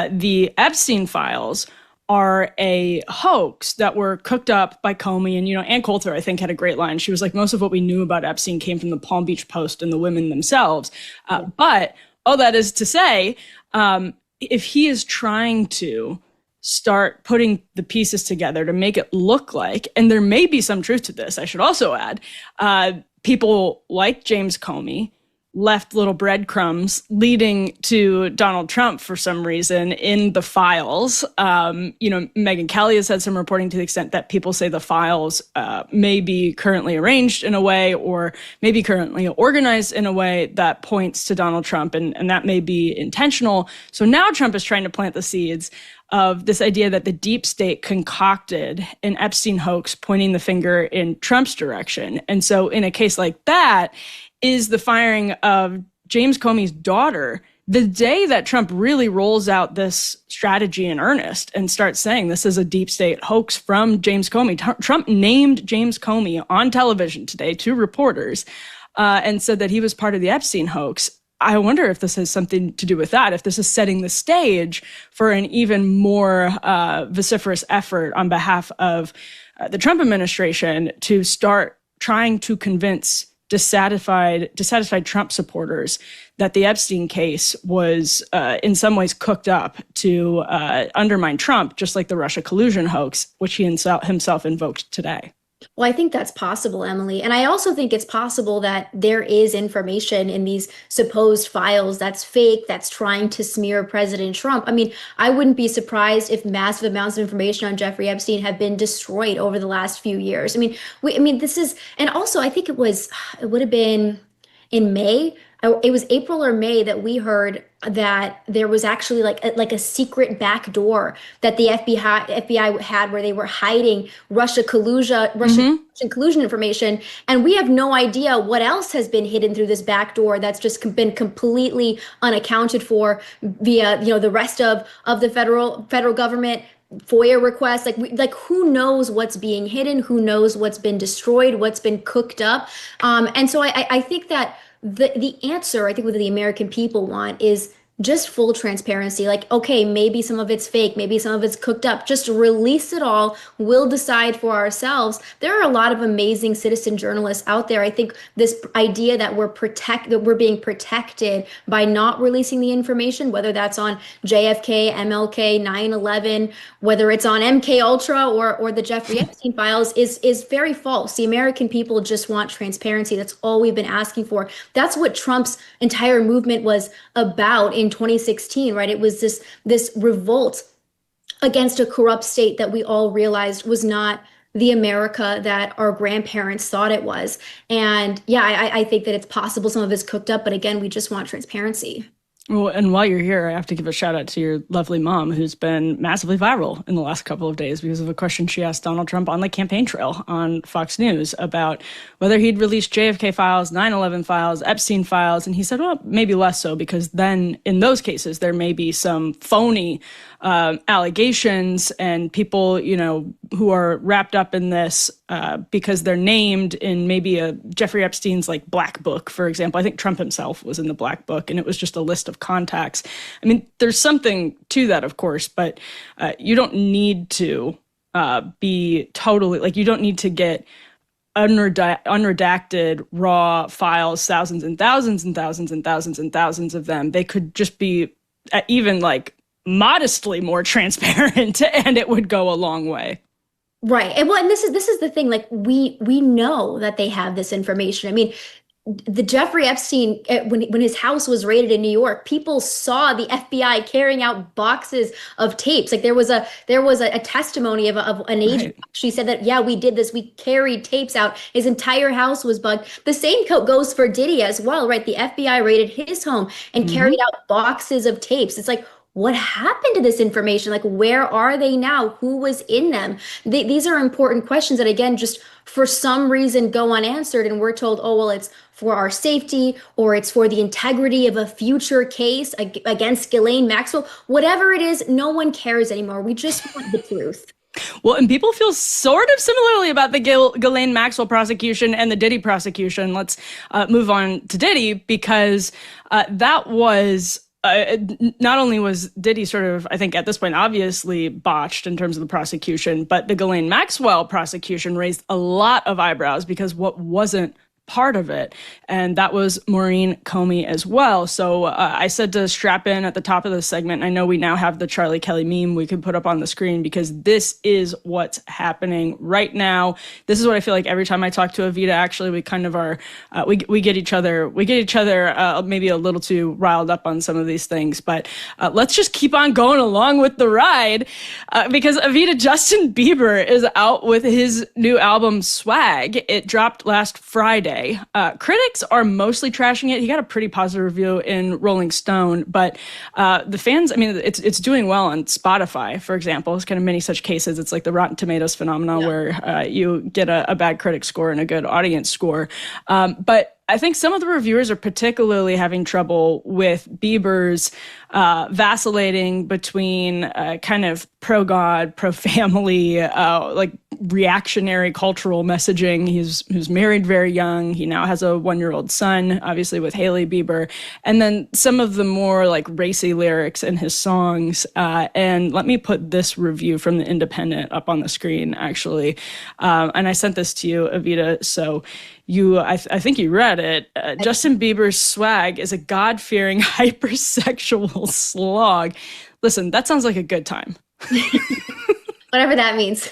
S1: the Epstein files are a hoax that were cooked up by Comey. And, Ann Coulter, I think, had a great line. She was like, most of what we knew about Epstein came from the Palm Beach Post and the women themselves. But all that is to say, if he is trying to start putting the pieces together to make it look like, and there may be some truth to this, I should also add, people like James Comey left little breadcrumbs leading to Donald Trump for some reason in the files. Megyn Kelly has had some reporting to the extent that people say the files may be currently arranged in a way, or maybe currently organized in a way that points to Donald Trump, and that may be intentional. So now Trump is trying to plant the seeds of this idea that the deep state concocted an Epstein hoax pointing the finger in Trump's direction. And so in a case like that, is the firing of James Comey's daughter the day that Trump really rolls out this strategy in earnest and starts saying this is a deep state hoax from James Comey. Trump named James Comey on television today to reporters and said that he was part of the Epstein hoax. I wonder if this has something to do with that, if this is setting the stage for an even more vociferous effort on behalf of the Trump administration to start trying to convince dissatisfied Trump supporters that the Epstein case was in some ways cooked up to undermine Trump, just like the Russia collusion hoax, which he himself invoked today.
S5: Well, I think that's possible, Emily. And I also think it's possible that there is information in these supposed files that's fake, that's trying to smear President Trump. I mean, I wouldn't be surprised if massive amounts of information on Jeffrey Epstein have been destroyed over the last few years. I mean, this is, and also I think it would have been in May. It was April or May that we heard that there was actually like a secret back door that the FBI had where they were hiding Russian collusion information, and we have no idea what else has been hidden through this back door that's just been completely unaccounted for via the rest of the federal government. FOIA requests, like who knows what's being hidden, who knows what's been destroyed, what's been cooked up, and so I think that the answer, I think, what the American people want is just full transparency. Like, okay, maybe some of it's fake, maybe some of it's cooked up. Just release it all. We'll decide for ourselves. There are a lot of amazing citizen journalists out there. I think this idea that we're being protected by not releasing the information, whether that's on JFK, MLK, 9/11, whether it's on MK Ultra or the Jeffrey Epstein files, is very false. The American people just want transparency. That's all we've been asking for. That's what Trump's entire movement was about in 2016, right? It was this revolt against a corrupt state that we all realized was not the America that our grandparents thought it was. And yeah, I think that it's possible some of it's cooked up, but again, we just want transparency.
S1: Well, and while you're here, I have to give a shout out to your lovely mom, who's been massively viral in the last couple of days because of a question she asked Donald Trump on the campaign trail on Fox News about whether he'd released JFK files, 9/11 files, Epstein files. And he said, well, maybe less so, because then in those cases, there may be some phony allegations and people, who are wrapped up in this because they're named in maybe a Jeffrey Epstein's like black book, for example. I think Trump himself was in the black book, and it was just a list of contacts. I mean, there's something to that, of course, but you don't need to be totally, you don't need to get unredacted raw files, thousands and thousands and thousands and thousands and thousands of them. They could just be even modestly more transparent, and it would go a long way.
S5: Right. And this is the thing, we know that they have this information. I mean, the Jeffrey Epstein, when his house was raided in New York, people saw the FBI carrying out boxes of tapes. There was a testimony of an agent. Right. She said that, yeah, we did this. We carried tapes out. His entire house was bugged. The same goes for Diddy as well, right? The FBI raided his home and carried out boxes of tapes. It's what happened to this information? Where are they now? Who was in them? These are important questions that, again, just for some reason go unanswered. And we're told, oh, well, it's for our safety, or it's for the integrity of a future case against Ghislaine Maxwell. Whatever it is, no one cares anymore. We just want the truth.
S1: Well, and people feel sort of similarly about the Ghislaine Maxwell prosecution and the Diddy prosecution. Let's move on to Diddy, because that was... not only was Diddy sort of, I think at this point, obviously botched in terms of the prosecution, but the Ghislaine Maxwell prosecution raised a lot of eyebrows because what wasn't part of it, and that was Maureen Comey as well. So I said to strap in at the top of this segment. I know we now have the Charlie Kelly meme we can put up on the screen, because this is what's happening right now. This is what I feel like every time I talk to Evita. Actually, we kind of are we get each other maybe a little too riled up on some of these things, but let's just keep on going along with the ride, because Evita, Justin Bieber is out with his new album Swag. It dropped last Friday. Critics are mostly trashing it. He got a pretty positive review in Rolling Stone, but the fans, I mean, it's doing well on Spotify, for example. It's kind of many such cases. It's like the Rotten Tomatoes phenomenon, where you get a bad critic score and a good audience score. But I think some of the reviewers are particularly having trouble with Bieber's vacillating between kind of pro-God, pro-family, reactionary cultural messaging. He's married very young. He now has a 1-year-old son, obviously with Hailey Bieber. And then some of the more racy lyrics in his songs. And let me put this review from The Independent up on the screen, actually. And I sent this to you, Evita, so I think you read it. Justin Bieber's Swag is a God-fearing, hypersexual slog. Listen, that sounds like a good time.
S5: Whatever that means.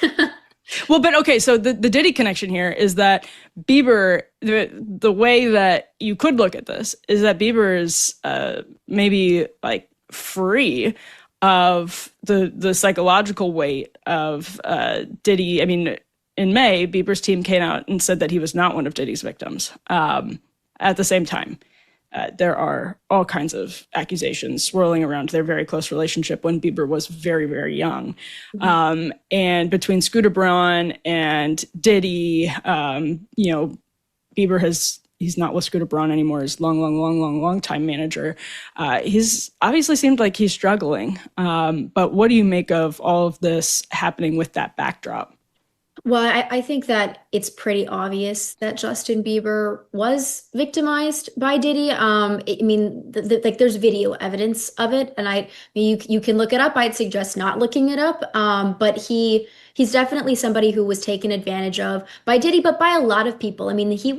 S1: Well, but okay, so the Diddy connection here is that Bieber, the way that you could look at this is that Bieber is maybe free of the psychological weight of Diddy. I mean, in May, Bieber's team came out and said that he was not one of Diddy's victims. At the same time, there are all kinds of accusations swirling around their very close relationship when Bieber was very, very young. And between Scooter Braun and Diddy, Bieber he's not with Scooter Braun anymore, his long time manager. He's obviously seemed like he's struggling. But what do you make of all of this happening with that backdrop?
S5: Well, I think that it's pretty obvious that Justin Bieber was victimized by Diddy. Like there's video evidence of it, and you can look it up. I'd suggest not looking it up. But he's definitely somebody who was taken advantage of by Diddy, but by a lot of people. He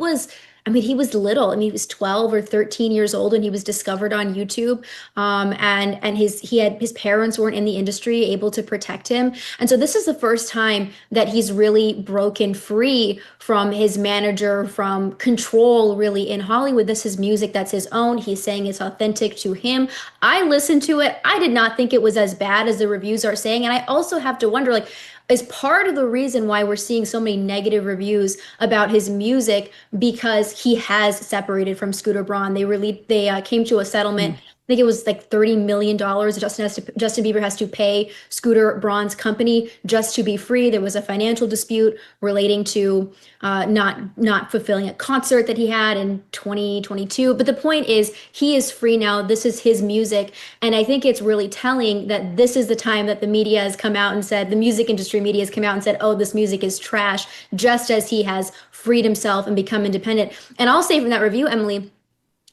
S5: was little. He was 12 or 13 years old when he was discovered on YouTube. And his parents weren't in the industry able to protect him. And so this is the first time that he's really broken free from his manager, from control really in Hollywood. This is music that's his own. He's saying it's authentic to him. I listened to it. I did not think it was as bad as the reviews are saying. And I also have to wonder, is part of the reason why we're seeing so many negative reviews about his music because he has separated from Scooter Braun. They came to a settlement. I think it was like $30 million Justin Bieber has to pay Scooter Braun's company just to be free. There was a financial dispute relating to not fulfilling a concert that he had in 2022. But the point is, he is free now. This is his music. And I think it's really telling that this is the time that the media has come out and said, the music industry media has come out and said, oh, this music is trash, just as he has freed himself and become independent. And I'll say from that review, Emily,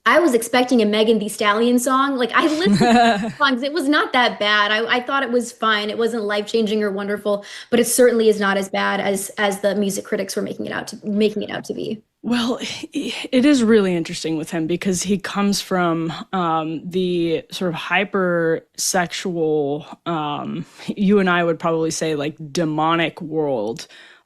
S5: I was expecting a Megan Thee Stallion song. I listened to songs. It was not that bad. I thought it was fine. It wasn't life-changing or wonderful, but it certainly is not as bad as the music critics were making it out to be.
S1: Well, it is really interesting with him because he comes from the sort of hyper-sexual, you and I would probably say demonic world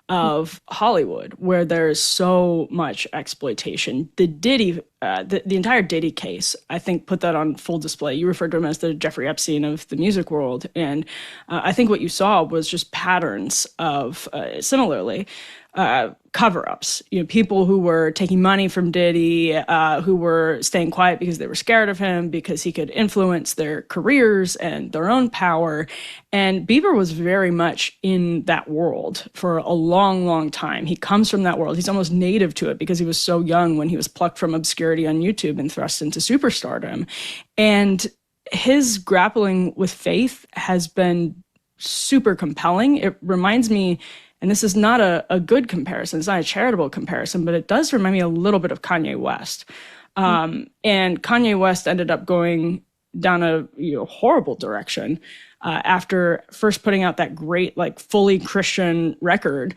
S1: of Hollywood, where there's so much exploitation. The Diddy, the entire Diddy case, I think, put that on full display. You referred to him as the Jeffrey Epstein of the music world, and I think what you saw was just patterns of, similarly, cover-ups. People who were taking money from Diddy, who were staying quiet because they were scared of him, because he could influence their careers and their own power. And Bieber was very much in that world for a long, long time. He comes from that world. He's almost native to it because he was so young when he was plucked from obscurity on YouTube and thrust into superstardom. And his grappling with faith has been super compelling. It reminds me, and this is not a good comparison, it's not a charitable comparison, but it does remind me a little bit of Kanye West. And Kanye West ended up going down a horrible direction after first putting out that great, fully Christian record.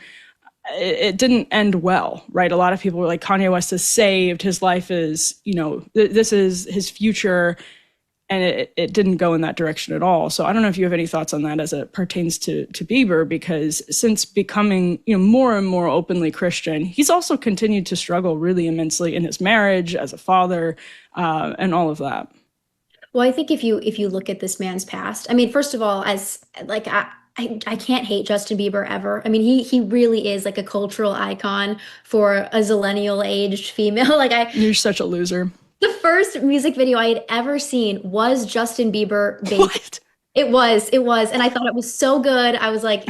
S1: It didn't end well, right? A lot of people were like, Kanye West is saved, his life is, this is his future. And it didn't go in that direction at all. So I don't know if you have any thoughts on that as it pertains to Bieber, because since becoming more and more openly Christian, he's also continued to struggle really immensely in his marriage, as a father, and all of that.
S5: Well, I think if you look at this man's past, first of all, I can't hate Justin Bieber ever. He really is a cultural icon for a zillennial aged female.
S1: You're such a loser.
S5: The first music video I had ever seen was Justin Bieber.
S1: What?
S5: It was. And I thought it was so good. I was like,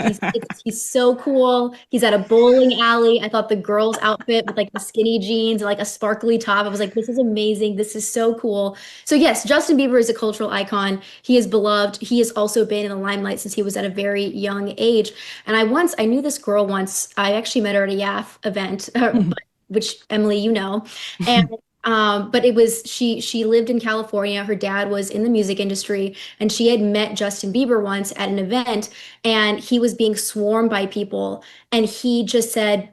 S5: he's so cool. He's at a bowling alley. I thought the girl's outfit with the skinny jeans and a sparkly top, I was like, this is amazing. This is so cool. So yes, Justin Bieber is a cultural icon. He is beloved. He has also been in the limelight since he was at a very young age. And I knew this girl once. I actually met her at a YAF event, which Emily, and but it was, she lived in California. Her dad was in the music industry, and she had met Justin Bieber once at an event, and he was being swarmed by people. And he just said,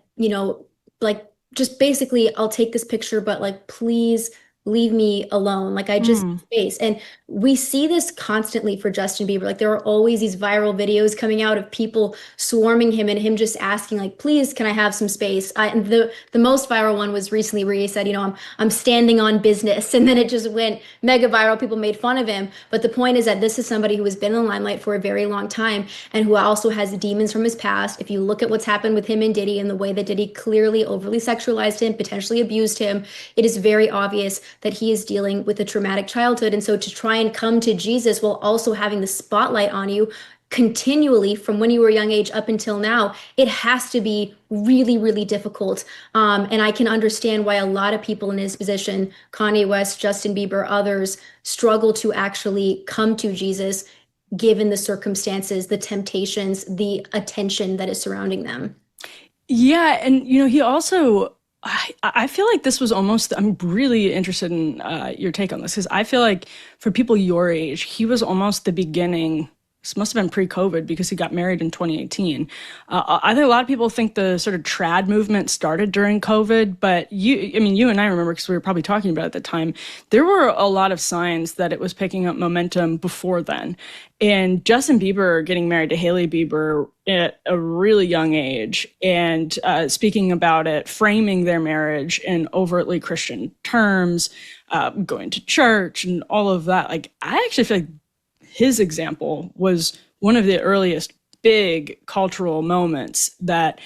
S5: just basically, I'll take this picture, but please leave me alone. Like I just need space. And we see this constantly for Justin Bieber. Like there are always these viral videos coming out of people swarming him and him just asking like, please, can I have some space? And the most viral one was recently where he said, I'm standing on business. And then it just went mega viral. People made fun of him. But the point is that this is somebody who has been in the limelight for a very long time and who also has demons from his past. If you look at what's happened with him and Diddy and the way that Diddy clearly overly sexualized him, potentially abused him, it is very obvious that he is dealing with a traumatic childhood. And so to try and come to Jesus while also having the spotlight on you continually from when you were a young age up until now, it has to be really, really difficult. And I can understand why a lot of people in his position, Kanye West, Justin Bieber, others, struggle to actually come to Jesus given the circumstances, the temptations, the attention that is surrounding them.
S1: Yeah. And, he also, I feel like this was almost, I'm really interested in your take on this, because I feel like for people your age, he was almost the beginning. This must have been pre-COVID because he got married in 2018. I think a lot of people think the sort of trad movement started during COVID, but you and I remember, because we were probably talking about it at the time, there were a lot of signs that it was picking up momentum before then. And Justin Bieber getting married to Hailey Bieber at a really young age and speaking about it, framing their marriage in overtly Christian terms, going to church and all of that. Like, I actually feel like his example was one of the earliest big cultural moments that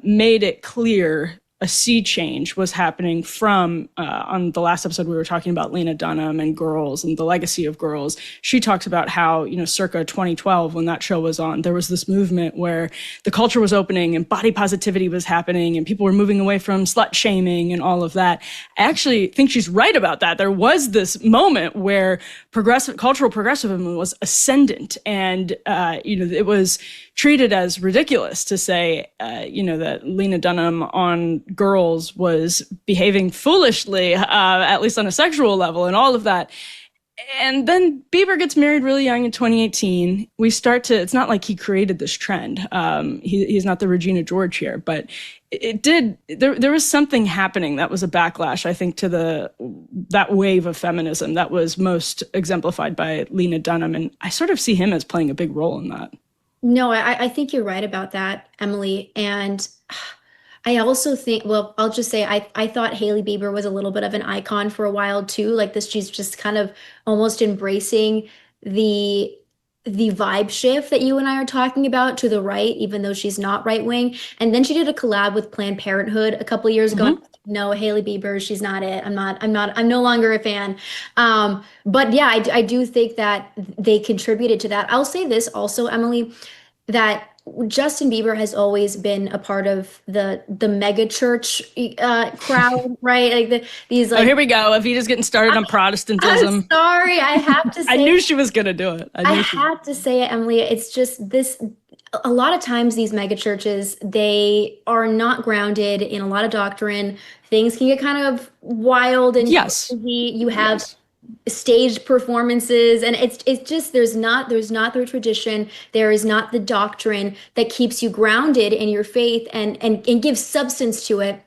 S1: made it clear a sea change was happening from, on the last episode, we were talking about Lena Dunham and Girls and the legacy of Girls. She talks about how, circa 2012, when that show was on, there was this movement where the culture was opening and body positivity was happening and people were moving away from slut shaming and all of that. I actually think she's right about that. There was this moment where cultural progressivism was ascendant and, it was treated as ridiculous to say, that Lena Dunham on Girls was behaving foolishly, at least on a sexual level and all of that. And then Bieber gets married really young in 2018. It's not like he created this trend. He's not the Regina George here, but there was something happening that was a backlash, I think, to that wave of feminism that was most exemplified by Lena Dunham. And I sort of see him as playing a big role in that.
S5: No, I think you're right about that, Emily. And I also think, well, I'll just say I thought Hailey Bieber was a little bit of an icon for a while too. Like this, she's just kind of almost embracing the vibe shift that you and I are talking about to the right, even though she's not right wing. And then she did a collab with Planned Parenthood a couple of years ago. No, Hailey Bieber, she's not it. I'm no longer a fan. But yeah, I do think that they contributed to that. I'll say this also, Emily, that Justin Bieber has always been a part of the mega church crowd, right? Like these. Like,
S1: here we go. Evita's getting started on Protestantism.
S5: I'm sorry, I have to say.
S1: I knew she was gonna do it.
S5: I had to say it, Emily. It's just this. A lot of times, these mega churches, they are not grounded in a lot of doctrine. Things can get kind of wild and crazy. You have staged performances, and it's just there's not the tradition, there is not the doctrine that keeps you grounded in your faith and gives substance to it.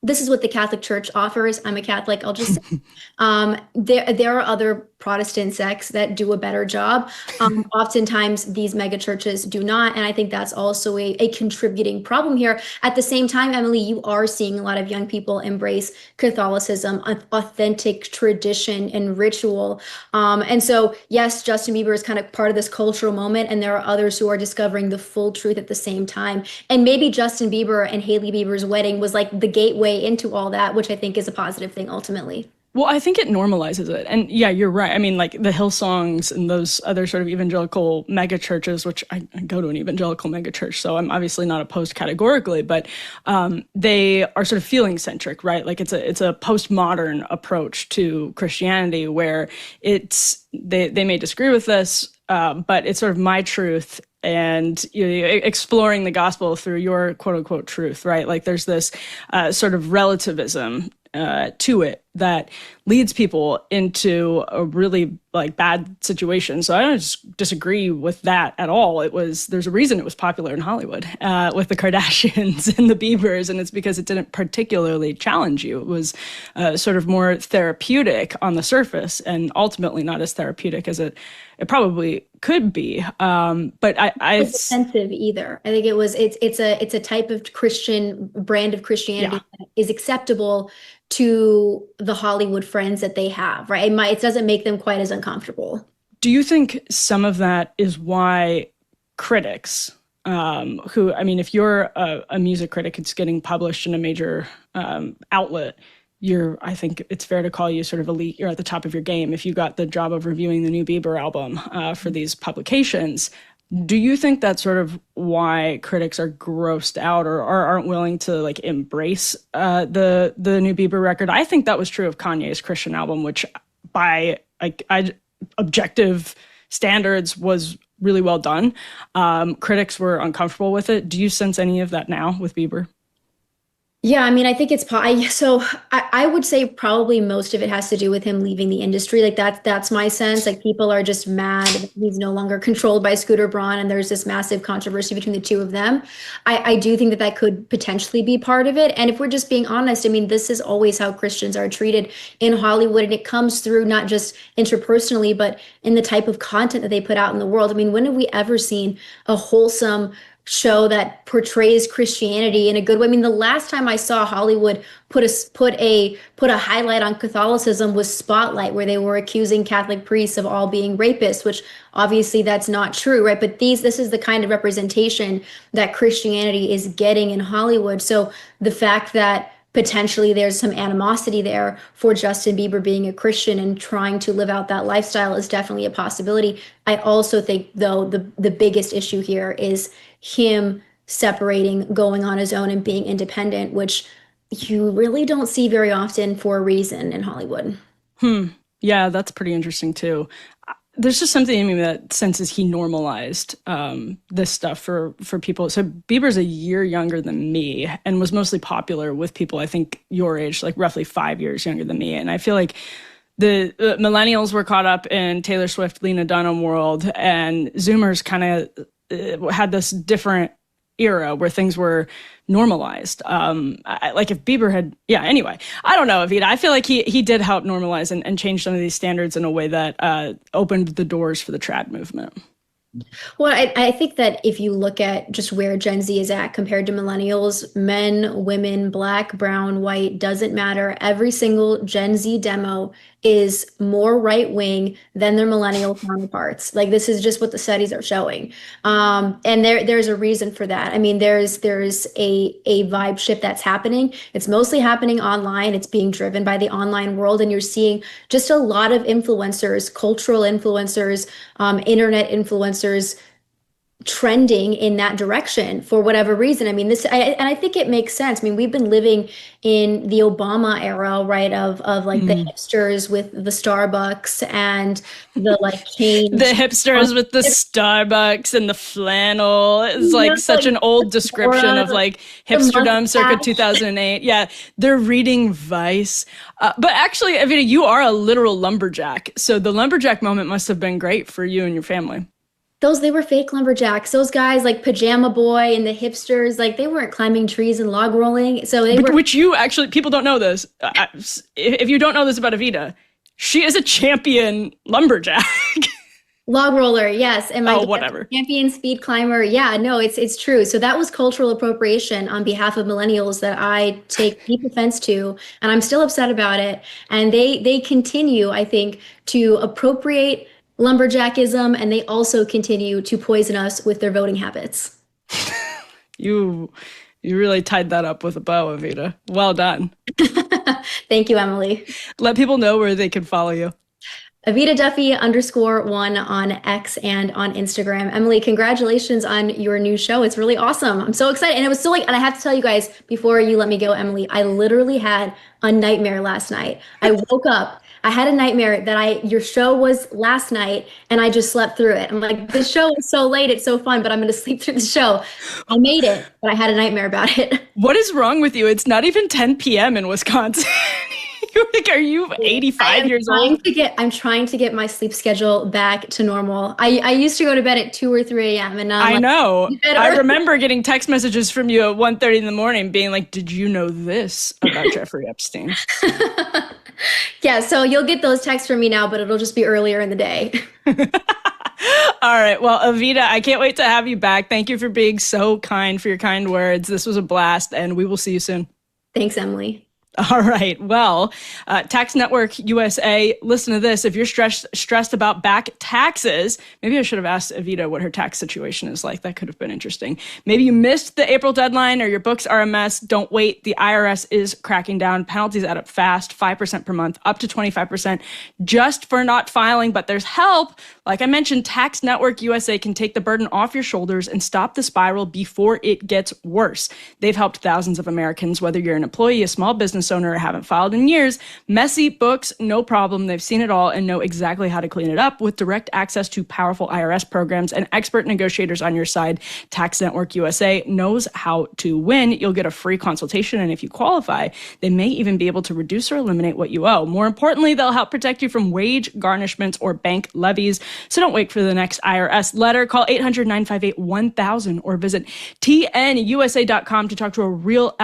S5: This is what the Catholic Church offers. I'm a Catholic, I'll just say. There are other Protestant sects that do a better job. Oftentimes these mega churches do not. And I think that's also a contributing problem here. At the same time, Emily, you are seeing a lot of young people embrace Catholicism, authentic tradition and ritual. And so, yes, Justin Bieber is kind of part of this cultural moment, and there are others who are discovering the full truth at the same time. And maybe Justin Bieber and Hailey Bieber's wedding was like the gateway into all that, which I think is a positive thing ultimately.
S1: Well, I think it normalizes it. And yeah, you're right. I mean, like the Hillsongs and those other sort of evangelical mega churches, which I go to an evangelical mega church, so I'm obviously not opposed categorically, but they are sort of feeling centric, right? Like it's a postmodern approach to Christianity where they may disagree with this, but it's sort of my truth and exploring the gospel through your quote unquote truth, right? Like there's this sort of relativism to it. that leads people into a really like bad situation. So I don't just disagree with that at all. There's a reason it was popular in Hollywood with the Kardashians and the Biebers, and it's because it didn't particularly challenge you. It was sort of more therapeutic on the surface, and ultimately not as therapeutic as it probably could be. But it's
S5: offensive either. I think it's a type of Christian brand of Christianity that is acceptable to the Hollywood friends that they have, right? It doesn't make them quite as uncomfortable.
S1: Do you think some of that is why critics, who, I mean, if you're a music critic, it's getting published in a major outlet, I think it's fair to call you sort of elite. You're at the top of your game if you got the job of reviewing the new Bieber album for these publications. Do you think that's sort of why critics are grossed out or aren't willing to like embrace the new Bieber record? I think that was true of Kanye's Christian album, which by objective standards was really well done. Critics were uncomfortable with it. Do you sense any of that now with Bieber?
S5: Yeah, I mean, I think I would say probably most of it has to do with him leaving the industry. Like that's my sense. Like people are just mad that he's no longer controlled by Scooter Braun, and there's this massive controversy between the two of them. I do think that could potentially be part of it. And if we're just being honest, I mean, this is always how Christians are treated in Hollywood, and it comes through not just interpersonally, but in the type of content that they put out in the world. I mean, when have we ever seen a wholesome show that portrays Christianity in a good way? I mean, the last time I saw Hollywood put a highlight on Catholicism was Spotlight, where they were accusing Catholic priests of all being rapists, which obviously that's not true, right? But this is the kind of representation that Christianity is getting in Hollywood. So the fact that potentially there's some animosity there for Justin Bieber being a Christian and trying to live out that lifestyle is definitely a possibility. I also think, though, the biggest issue here is him separating, going on his own and being independent, which you really don't see very often for a reason in Hollywood.
S1: Yeah, that's pretty interesting too. There's just something in me that senses he normalized this stuff for people. So Bieber's a year younger than me and was mostly popular with people, I think, your age, like roughly 5 years younger than me. And I feel like the millennials were caught up in Taylor Swift, Lena Dunham world, and Zoomers kind of had this different era where things were normalized. Like if Bieber had, anyway, I don't know, Evita. I feel like he did help normalize and change some of these standards in a way that opened the doors for the trad movement.
S5: Well, I think that if you look at just where Gen Z is at compared to millennials, men, women, black, brown, white, doesn't matter. Every single Gen Z demo is more right-wing than their millennial counterparts. Like this is just what the studies are showing. And there's a reason for that. I mean, there's a vibe shift that's happening. It's mostly happening online. It's being driven by the online world. And you're seeing just a lot of influencers, cultural influencers, internet influencers trending in that direction for whatever reason. I mean, I think it makes sense. I mean, we've been living in the Obama era, right? Of like the hipsters with the Starbucks and the like change.
S1: The hipsters with the Starbucks and the flannel. It's like such an old description of like hipsterdom circa 2008. Yeah, they're reading Vice. But actually, Evita, you are a literal lumberjack. So the lumberjack moment must have been great for you and your family.
S5: They were fake lumberjacks. Those guys like Pajama Boy and the hipsters, like they weren't climbing trees and log rolling. So they were.
S1: Which you actually, people don't know this. If you don't know this about Evita, she is a champion lumberjack.
S5: Log roller, yes. And my
S1: whatever.
S5: Champion speed climber. Yeah, no, it's true. So that was cultural appropriation on behalf of millennials that I take deep offense to, and I'm still upset about it. And they continue, I think, to appropriate lumberjackism, and they also continue to poison us with their voting habits.
S1: You really tied that up with a bow, Evita. Well done.
S5: Thank you, Emily.
S1: Let people know where they can follow you.
S5: Evita Duffy_1 on X and on Instagram. Emily, congratulations on your new show. It's really awesome. I'm so excited. And it was so and I have to tell you guys before you let me go, Emily, I literally had a nightmare last night. I woke up. I had a nightmare that your show was last night and I just slept through it. I'm like, the show is so late, it's so fun, but I'm going to sleep through the show. I made it, but I had a nightmare about it.
S1: What is wrong with you? It's not even 10 p.m. in Wisconsin. Are you 85 years old?
S5: I'm trying to get my sleep schedule back to normal. I used to go to bed at 2 or 3 a.m. and
S1: I know. I remember getting text messages from you at 1:30 in the morning being like, did you know this about Jeffrey Epstein?
S5: Yeah, so you'll get those texts from me now, but it'll just be earlier in the day.
S1: All right. Well, Evita, I can't wait to have you back. Thank you for being so kind, for your kind words. This was a blast, and we will see you soon.
S5: Thanks, Emily.
S1: All right. Well, Tax Network USA, listen to this. If you're stressed about back taxes, maybe I should have asked Evita what her tax situation is like. That could have been interesting. Maybe you missed the April deadline or your books are a mess. Don't wait. The IRS is cracking down. Penalties add up fast, 5% per month, up to 25% just for not filing. But there's help. Like I mentioned, Tax Network USA can take the burden off your shoulders and stop the spiral before it gets worse. They've helped thousands of Americans, whether you're an employee, a small business owner, or haven't filed in years. Messy books, no problem. They've seen it all and know exactly how to clean it up. With direct access to powerful IRS programs and expert negotiators on your side, Tax Network USA knows how to win. You'll get a free consultation, and if you qualify, they may even be able to reduce or eliminate what you owe. More importantly, they'll help protect you from wage garnishments or bank levies. So don't wait for the next IRS letter. Call 800-958-1000 or visit tnusa.com to talk to a real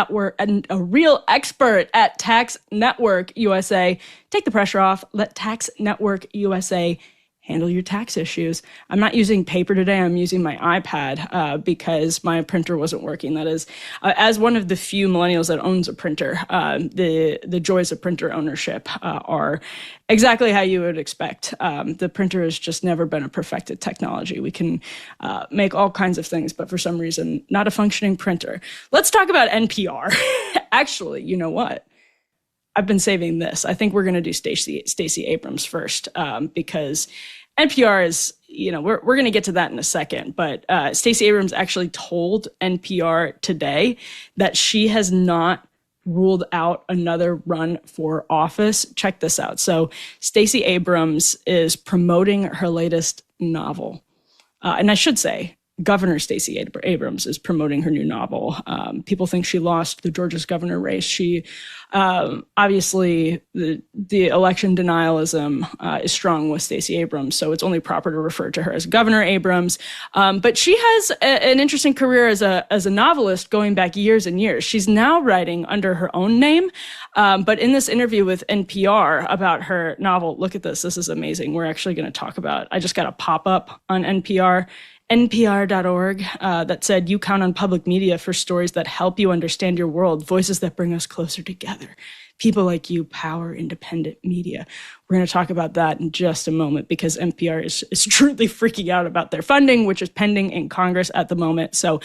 S1: expert at Tax Network USA. Take the pressure off. Let Tax Network USA handle your tax issues. I'm not using paper today. I'm using my iPad because my printer wasn't working. That is, as one of the few millennials that owns a printer, the joys of printer ownership are exactly how you would expect. The printer has just never been a perfected technology. We can make all kinds of things, but for some reason, not a functioning printer. Let's talk about NPR. Actually, you know what? I've been saving this. I think we're going to do Stacey Abrams first because NPR is, we're going to get to that in a second. But Stacey Abrams actually told NPR today that she has not ruled out another run for office. Check this out. So Stacey Abrams is promoting her latest novel. And I should say, Governor Stacey Abrams is promoting her new novel. People think she lost the Georgia's governor race. She obviously the election denialism is strong with Stacey Abrams, so it's only proper to refer to her as Governor Abrams. But she has an interesting career as a novelist going back years and years. She's now writing under her own name, but in this interview with NPR about her novel, look at this. This is amazing. We're actually going to talk about. I just got a pop-up on NPR. NPR.org that said, you count on public media for stories that help you understand your world, voices that bring us closer together. People like you power independent media. We're going to talk about that in just a moment because NPR is truly freaking out about their funding, which is pending in Congress at the moment. So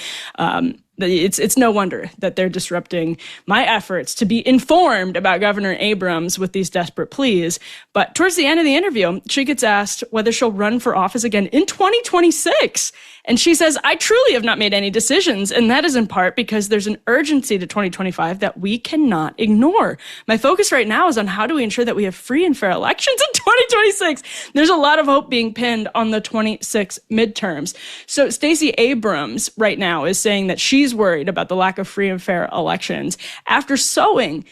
S1: it's no wonder that they're disrupting my efforts to be informed about Governor Abrams with these desperate pleas. But towards the end of the interview, she gets asked whether she'll run for office again in 2026. And she says, I truly have not made any decisions. And that is in part because there's an urgency to 2025 that we cannot ignore. My focus right now is on how do we ensure that we have free and fair elections in 2026. There's a lot of hope being pinned on the 26 midterms. So Stacey Abrams right now is saying that she's worried about the lack of free and fair elections after sowing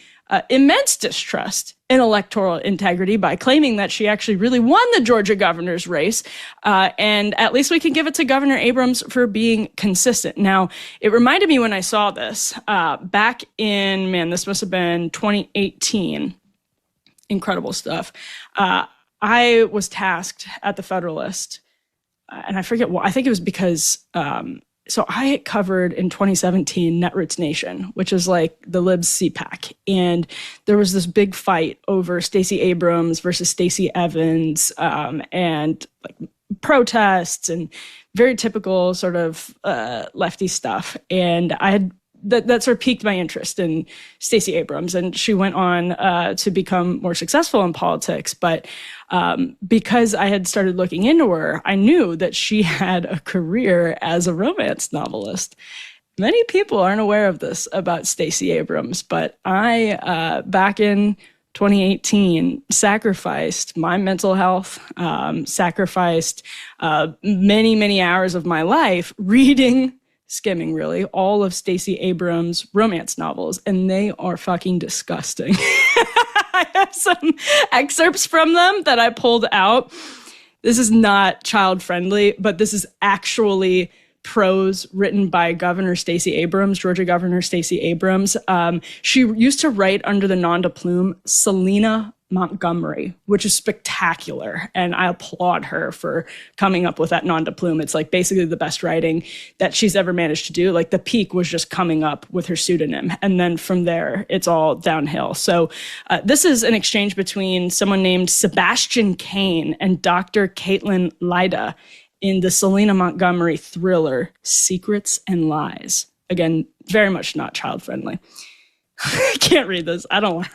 S1: immense distrust in electoral integrity by claiming that she actually really won the Georgia governor's race. And at least we can give it to Governor Abrams for being consistent. Now, it reminded me when I saw this back in, this must have been 2018. Incredible stuff. I was tasked at the Federalist, and I forget what, I think it was because so I covered in 2017 Netroots Nation, which is like the Libs CPAC. And there was this big fight over Stacey Abrams versus Stacey Evans and like protests and very typical sort of lefty stuff. And I had that sort of piqued my interest in Stacey Abrams, and she went on to become more successful in politics. But because I had started looking into her, I knew that she had a career as a romance novelist. Many people aren't aware of this about Stacey Abrams, but I, back in 2018, sacrificed my mental health, sacrificed many, many hours of my life skimming really all of Stacey Abrams' romance novels, and they are fucking disgusting. I have some excerpts from them that I pulled out. This is not child friendly, but this is actually prose written by Governor Stacey Abrams, Georgia Governor Stacey Abrams. She used to write under the nom de plume Selena Montgomery, which is spectacular. And I applaud her for coming up with that nom de plume. It's like basically the best writing that she's ever managed to do. Like the peak was just coming up with her pseudonym. And then from there, it's all downhill. So this is an exchange between someone named Sebastian Kane and Dr. Caitlin Lyda in the Selena Montgomery thriller, Secrets and Lies. Again, very much not child-friendly. I can't read this. I don't want to.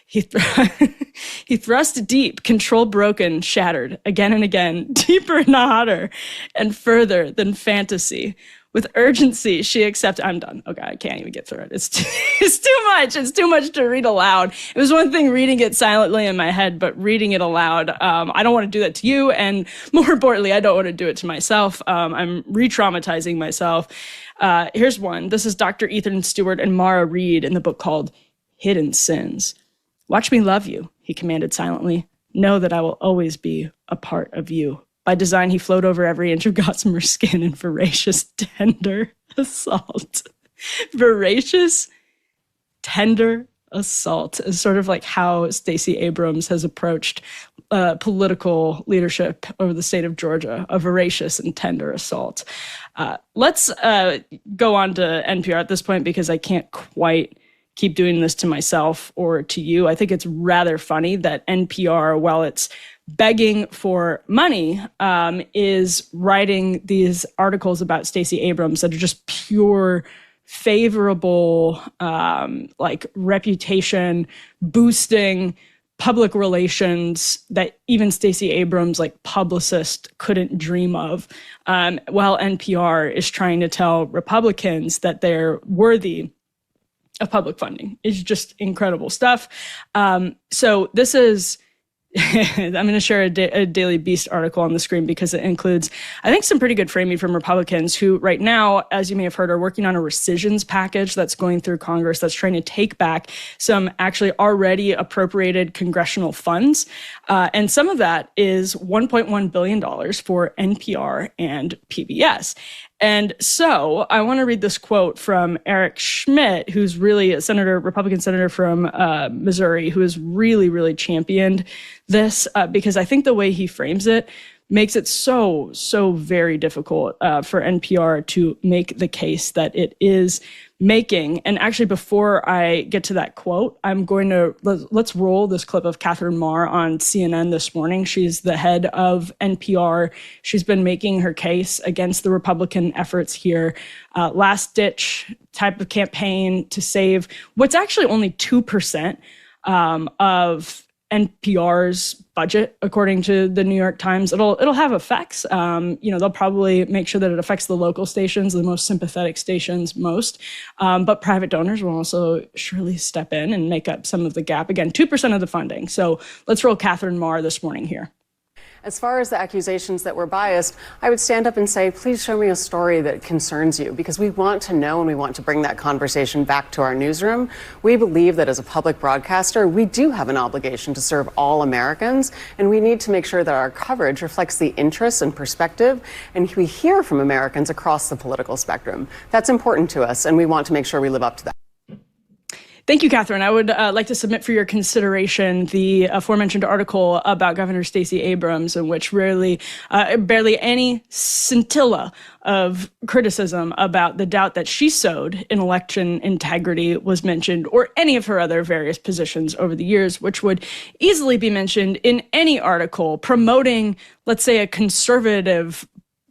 S1: He thrust deep, control broken, shattered, again and again, deeper and hotter, and further than fantasy. With urgency, she accepted. I'm done. Okay, I can't even get through it. It's too much. It's too much to read aloud. It was one thing reading it silently in my head, but reading it aloud, I don't want to do that to you. And more importantly, I don't want to do it to myself. I'm re-traumatizing myself. Here's one. This is Dr. Ethan Stewart and Mara Reed in the book called Hidden Sins. Watch me love you, he commanded silently. Know that I will always be a part of you. By design, he flowed over every inch of Gossamer skin in voracious, tender assault. Voracious, tender assault is sort of like how Stacey Abrams has approached political leadership over the state of Georgia, a voracious and tender assault. Let's go on to NPR at this point because I can't quite keep doing this to myself or to you. I think it's rather funny that NPR, while it's begging for money, is writing these articles about Stacey Abrams that are just pure favorable, like reputation boosting public relations that even Stacey Abrams, like publicist, couldn't dream of, while NPR is trying to tell Republicans that they're worthy of public funding. It's just incredible stuff. So this is, I'm going to share a Daily Beast article on the screen because it includes, I think, some pretty good framing from Republicans who right now, as you may have heard, are working on a rescissions package that's going through Congress that's trying to take back some actually already appropriated congressional funds. And some of that is $1.1 billion for NPR and PBS. And so I want to read this quote from Eric Schmidt, who's really a senator, Republican senator from Missouri, who has really, really championed this because I think the way he frames it makes it so very difficult for NPR to make the case that it is making. And actually, before I get to that quote, I'm going to, let's roll this clip of Katherine Maher on CNN this morning. She's the head of NPR. She's been making her case against the Republican efforts here. Last ditch type of campaign to save what's actually only 2% of NPR's budget, according to the New York Times. It'll have effects. They'll probably make sure that it affects the local stations, the most sympathetic stations most. But private donors will also surely step in and make up some of the gap. Again, 2% of the funding. So let's roll Katherine Maher this morning here.
S6: As far as the accusations that we're biased, I would stand up and say, please show me a story that concerns you, because we want to know and we want to bring that conversation back to our newsroom. We believe that as a public broadcaster, we do have an obligation to serve all Americans, and we need to make sure that our coverage reflects the interests and perspective, and we hear from Americans across the political spectrum. That's important to us, and we want to make sure we live up to that.
S1: Thank you, Katherine. I would like to submit for your consideration the aforementioned article about Governor Stacey Abrams, in which barely any scintilla of criticism about the doubt that she sowed in election integrity was mentioned, or any of her other various positions over the years, which would easily be mentioned in any article promoting, let's say, a conservative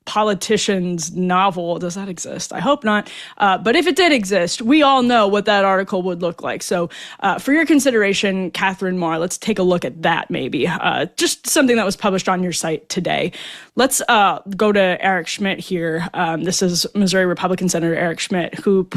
S1: politician's novel. Does that exist? I hope not. But if it did exist, we all know what that article would look like. So for your consideration, Katherine Maher, let's take a look at that maybe. Just something that was published on your site today. Let's go to Eric Schmidt here. This is Missouri Republican Senator Eric Schmidt, who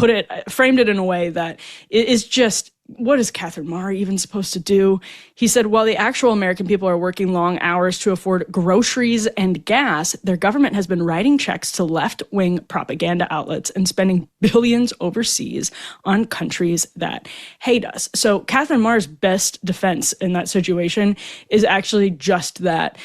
S1: framed it in a way that is just what is Katherine Maher even supposed to do? He said, while the actual American people are working long hours to afford groceries and gas, their government has been writing checks to left-wing propaganda outlets and spending billions overseas on countries that hate us. So Katherine Maher's best defense in that situation is actually just that.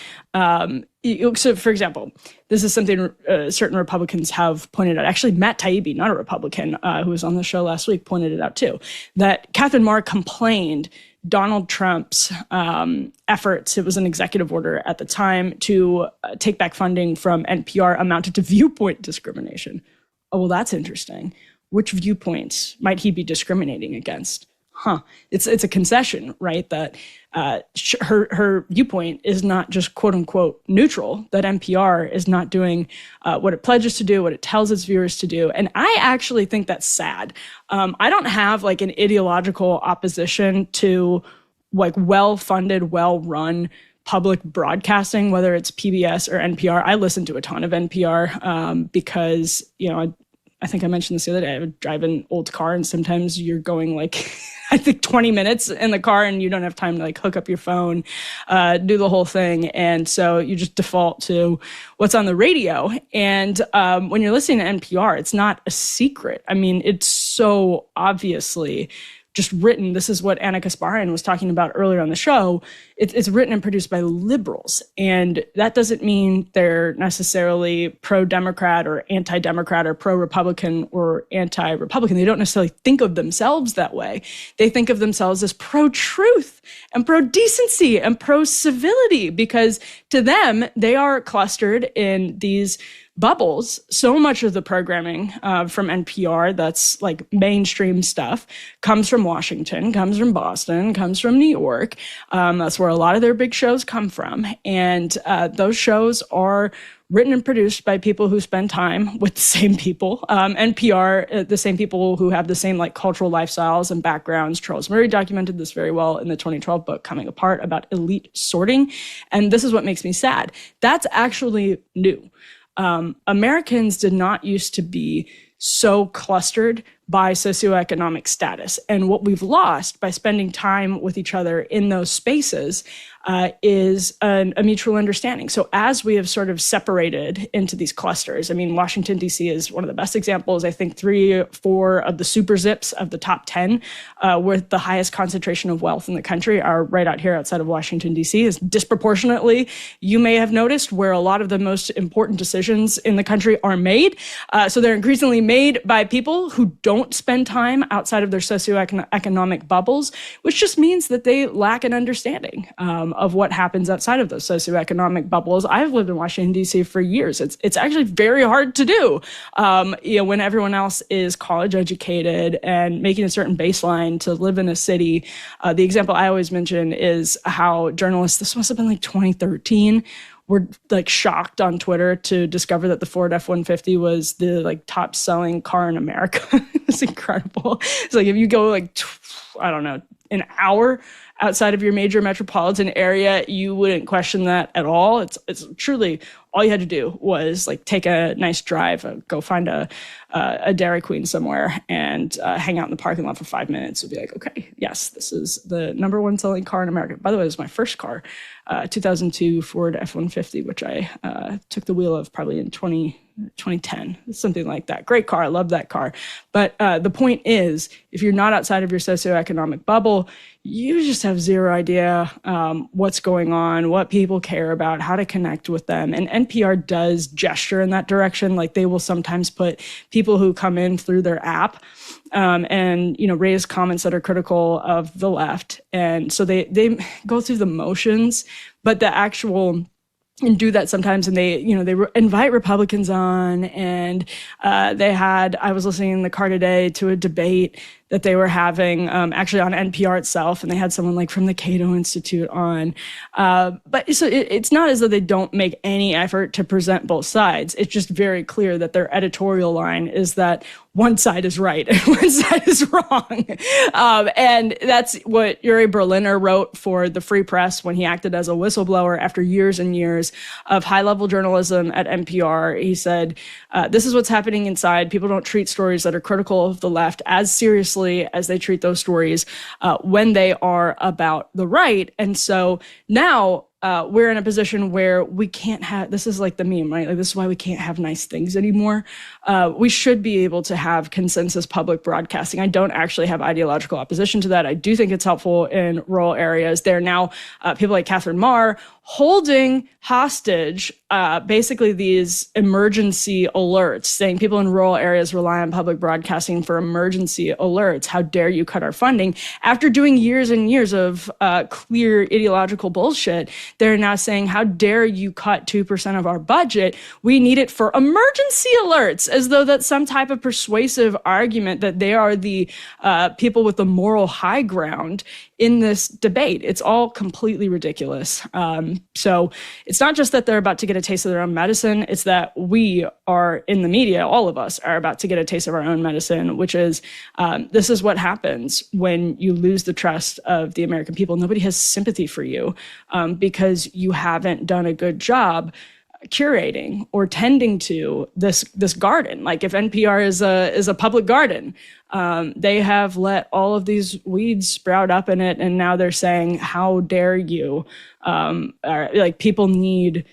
S1: So, for example, this is something certain Republicans have pointed out. Actually, Matt Taibbi, not a Republican, who was on the show last week, pointed it out too, that Katherine Maher complained Donald Trump's efforts, it was an executive order at the time, to take back funding from NPR amounted to viewpoint discrimination. Oh, well, that's interesting. Which viewpoints might he be discriminating against? It's a concession, right? That her viewpoint is not just quote unquote neutral, that NPR is not doing what it pledges to do, what it tells its viewers to do. And I actually think that's sad. I don't have like an ideological opposition to like well-funded, well-run public broadcasting, whether it's PBS or NPR. I listen to a ton of NPR because, you know, I think I mentioned this the other day. I drive an old car, and sometimes you're going like, I think 20 minutes in the car, and you don't have time to like hook up your phone, do the whole thing. And so you just default to what's on the radio. And when you're listening to NPR, it's not a secret. I mean, it's so obviously just written. This is what Ana Kasparian was talking about earlier on the show. It's written and produced by liberals. And that doesn't mean they're necessarily pro-Democrat or anti-Democrat or pro-Republican or anti-Republican. They don't necessarily think of themselves that way. They think of themselves as pro-truth and pro-decency and pro-civility, because to them, they are clustered in these bubbles. So much of the programming from NPR that's like mainstream stuff comes from Washington, comes from Boston, comes from New York. That's where a lot of their big shows come from. And those shows are written and produced by people who spend time with the same people. NPR, the same people who have the same like cultural lifestyles and backgrounds. Charles Murray documented this very well in the 2012 book, Coming Apart, about elite sorting. And this is what makes me sad. That's actually new. Americans did not used to be so clustered by socioeconomic status. And what we've lost by spending time with each other in those spaces is a mutual understanding. So as we have sort of separated into these clusters, I mean, Washington, D.C. is one of the best examples. I think 3 or 4 of the super zips of the top 10 with the highest concentration of wealth in the country are right out here outside of Washington, D.C. is disproportionately, you may have noticed, where a lot of the most important decisions in the country are made. So they're increasingly made by people who don't spend time outside of their socioeconomic bubbles, which just means that they lack an understanding of what happens outside of those socioeconomic bubbles. I've lived in Washington, D.C. for years. It's actually very hard to do, when everyone else is college educated and making a certain baseline to live in a city. The example I always mention is how journalists, this must have been like 2013, were like shocked on Twitter to discover that the Ford F-150 was the like top selling car in America. It's incredible. It's like if you go like, I don't know, an hour outside of your major metropolitan area, you wouldn't question that at all. It's truly all you had to do was like take a nice drive, go find a Dairy Queen somewhere and hang out in the parking lot for 5 minutes. You'll be like, okay, yes, this is the number 1 selling car in America. By the way, it was my first car, 2002 Ford F-150, which I took the wheel of probably in 2010, something like that. Great car. I love that car. But the point is, if you're not outside of your socioeconomic bubble, you just have zero idea what's going on, what people care about, how to connect with them. And NPR does gesture in that direction. Like they will sometimes put people who come in through their app and, raise comments that are critical of the left. And so they go through the motions, but the actual and do that sometimes. And they invite Republicans on, and I was listening in the car today to a debate that they were having actually on NPR itself, and they had someone like from the Cato Institute on. But so it's not as though they don't make any effort to present both sides. It's just very clear that their editorial line is that one side is right and one side is wrong. And that's what Uri Berliner wrote for the Free Press when he acted as a whistleblower after years and years of high-level journalism at NPR. He said, this is what's happening inside. People don't treat stories that are critical of the left as seriously seriously as they treat those stories when they are about the right. And so now we're in a position where we can't have, this is like the meme, right? Like, this is why we can't have nice things anymore. We should be able to have consensus public broadcasting. I don't actually have ideological opposition to that. I do think it's helpful in rural areas. There are now people like Katherine Maher holding hostage basically these emergency alerts, saying people in rural areas rely on public broadcasting for emergency alerts. How dare you cut our funding? After doing years and years of clear ideological bullshit, they're now saying, how dare you cut 2% of our budget? We need it for emergency alerts, as though that's some type of persuasive argument that they are the people with the moral high ground in this debate. It's all completely ridiculous. So it's not just that they're about to get a taste of their own medicine, it's that we are in the media, all of us are about to get a taste of our own medicine, which is this is what happens when you lose the trust of the American people. Nobody has sympathy for you because you haven't done a good job curating or tending to this garden. Like, if NPR is a public garden, they have let all of these weeds sprout up in it, and now they're saying, how dare you? Like, people need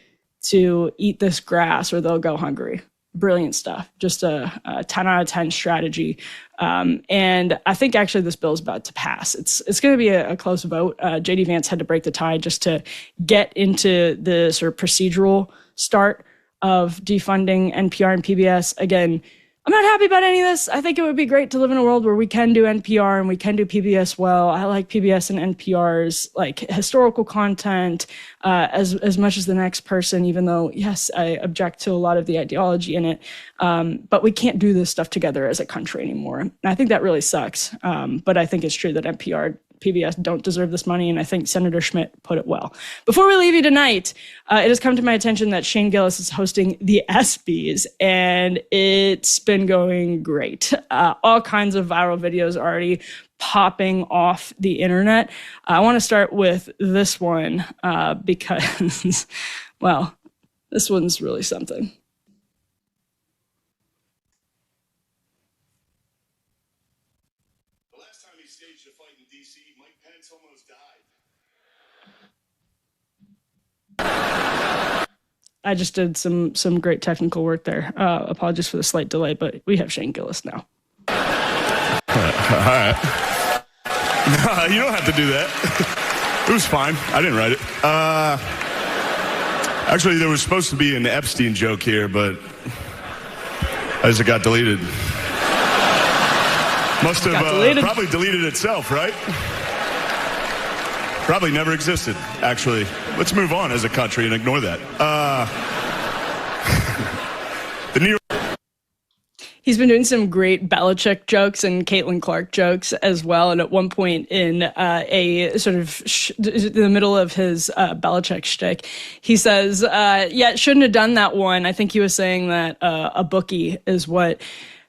S1: to eat this grass or they'll go hungry. Brilliant stuff. Just a 10 out of 10 strategy. And I think actually this bill is about to pass. It's going to be a close vote. JD Vance had to break the tie just to get into the sort of procedural start of defunding NPR and PBS. Again, I'm not happy about any of this. I think it would be great to live in a world where we can do NPR and we can do PBS well. I like PBS and NPR's like historical content as much as the next person, even though, yes, I object to a lot of the ideology in it. But we can't do this stuff together as a country anymore. And I think that really sucks. But I think it's true that NPR, PBS don't deserve this money, and I think Senator Schmidt put it well. Before we leave you tonight, it has come to my attention that Shane Gillis is hosting the ESPYs, and it's been going great. All kinds of viral videos already popping off the internet. I want to start with this one because, well, this one's really something. I just did some great technical work there. Apologies for the slight delay, but we have Shane Gillis now.
S7: All right. You don't have to do that. It was fine. I didn't write it. Actually, there was supposed to be an Epstein joke here, but as it got deleted. Must have probably deleted itself, right? Probably never existed, actually. Let's move on as a country and ignore that. The New York...
S1: He's been doing some great Belichick jokes and Caitlin Clark jokes as well. And at one point in a sort of in the middle of his Belichick shtick, he says, yeah, shouldn't have done that one. I think he was saying that a bookie is what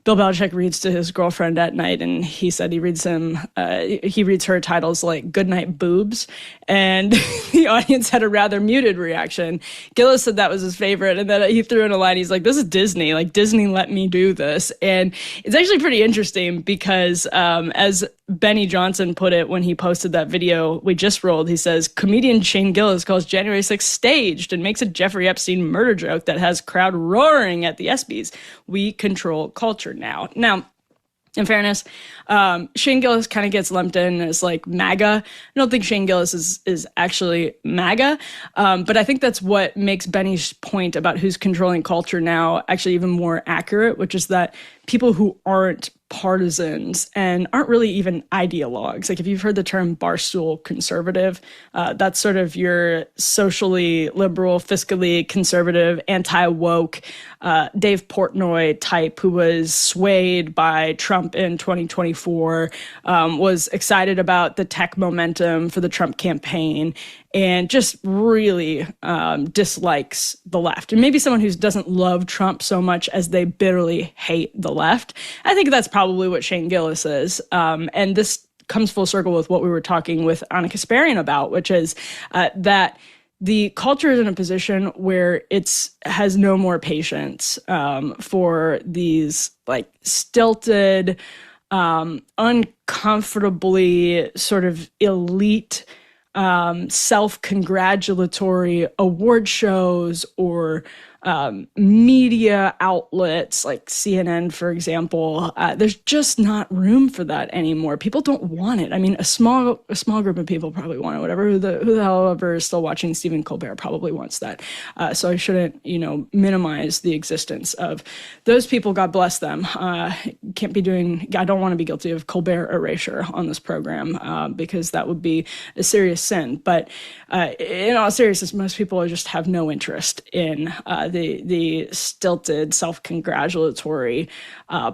S1: Bill Belichick reads to his girlfriend at night, and he said he reads her titles like "Goodnight Boobs," and the audience had a rather muted reaction. Gillis said that was his favorite, and then he threw in a line. He's like, "This is Disney. Like, Disney let me do this," and it's actually pretty interesting because, as Benny Johnson put it when he posted that video we just rolled, he says, comedian Shane Gillis calls January 6th staged and makes a Jeffrey Epstein murder joke that has crowd roaring at the ESPYs. We control culture now. Now, in fairness, Shane Gillis kind of gets lumped in as like MAGA. I don't think Shane Gillis is actually MAGA, but I think that's what makes Benny's point about who's controlling culture now actually even more accurate, which is that people who aren't partisans and aren't really even ideologues. Like, if you've heard the term barstool conservative, that's sort of your socially liberal, fiscally conservative, anti-woke, Dave Portnoy type who was swayed by Trump in 2024, was excited about the tech momentum for the Trump campaign, and just really dislikes the left. And maybe someone who doesn't love Trump so much as they bitterly hate the left. I think that's probably what Shane Gillis is. And this comes full circle with what we were talking with Ana Kasparian about, which is that the culture is in a position where it has no more patience for these like stilted, uncomfortably sort of elite, self-congratulatory award shows or media outlets like CNN, for example. There's just not room for that anymore. People don't want it. I mean, a small group of people probably want it. Whatever. Who the hell ever is still watching Stephen Colbert probably wants that. So I shouldn't, minimize the existence of those people. God bless them. I don't want to be guilty of Colbert erasure on this program because that would be a serious sin. But in all seriousness, most people just have no interest in the stilted, self-congratulatory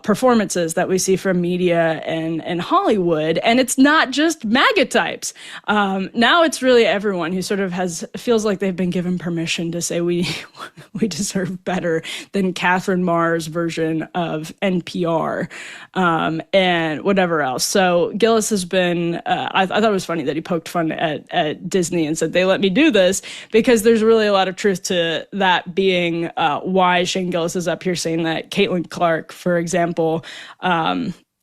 S1: performances that we see from media and Hollywood. And it's not just MAGA types. Now it's really everyone who sort of feels like they've been given permission to say we deserve better than Katherine Maher's version of NPR and whatever else. So Gillis has been, I thought it was funny that he poked fun at Disney and said, they let me do this, because there's really a lot of truth to that being why Shane Gillis is up here saying that Caitlin Clark, for example,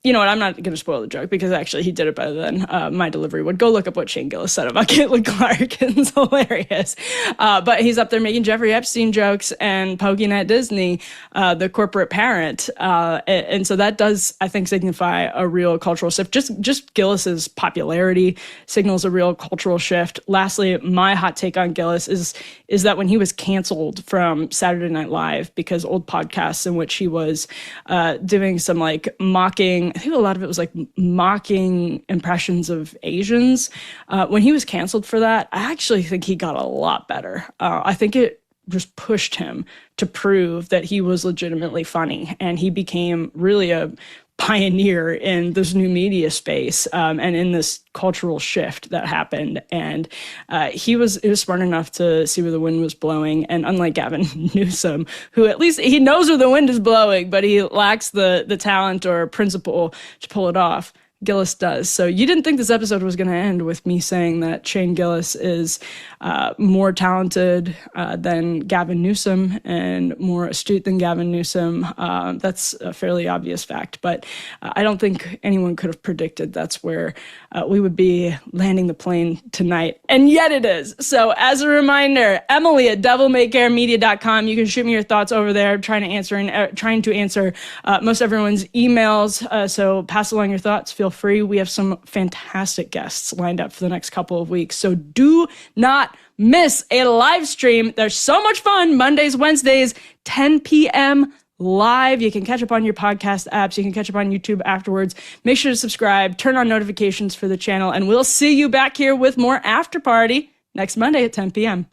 S1: you know what, I'm not going to spoil the joke because actually he did it better than my delivery would. Go look up what Shane Gillis said about Caitlin Clark. It's hilarious. But he's up there making Jeffrey Epstein jokes and poking at Disney, the corporate parent. And so that does, I think, signify a real cultural shift. Just Gillis's popularity signals a real cultural shift. Lastly, my hot take on Gillis is that when he was canceled from Saturday Night Live because old podcasts in which he was doing some like mocking, I think a lot of it was like mocking impressions of Asians. When he was canceled for that, I actually think he got a lot better. I think it just pushed him to prove that he was legitimately funny, and he became really a pioneer in this new media space and in this cultural shift that happened. And he was smart enough to see where the wind was blowing. And unlike Gavin Newsom, who at least he knows where the wind is blowing, but he lacks the talent or principle to pull it off, Gillis does. So you didn't think this episode was going to end with me saying that Shane Gillis is more talented than Gavin Newsom and more astute than Gavin Newsom. That's a fairly obvious fact, but I don't think anyone could have predicted that's where we would be landing the plane tonight. And yet it is. So as a reminder, Emily at devilmaycaremedia.com. You can shoot me your thoughts over there, trying to answer most everyone's emails. So pass along your thoughts. Feel free. We have some fantastic guests lined up for the next couple of weeks. So do not miss a live stream. There's so much fun. Mondays, Wednesdays, 10 p.m. live. You can catch up on your podcast apps. You can catch up on YouTube afterwards. Make sure to subscribe, turn on notifications for the channel, and we'll see you back here with more After Party next Monday at 10 p.m.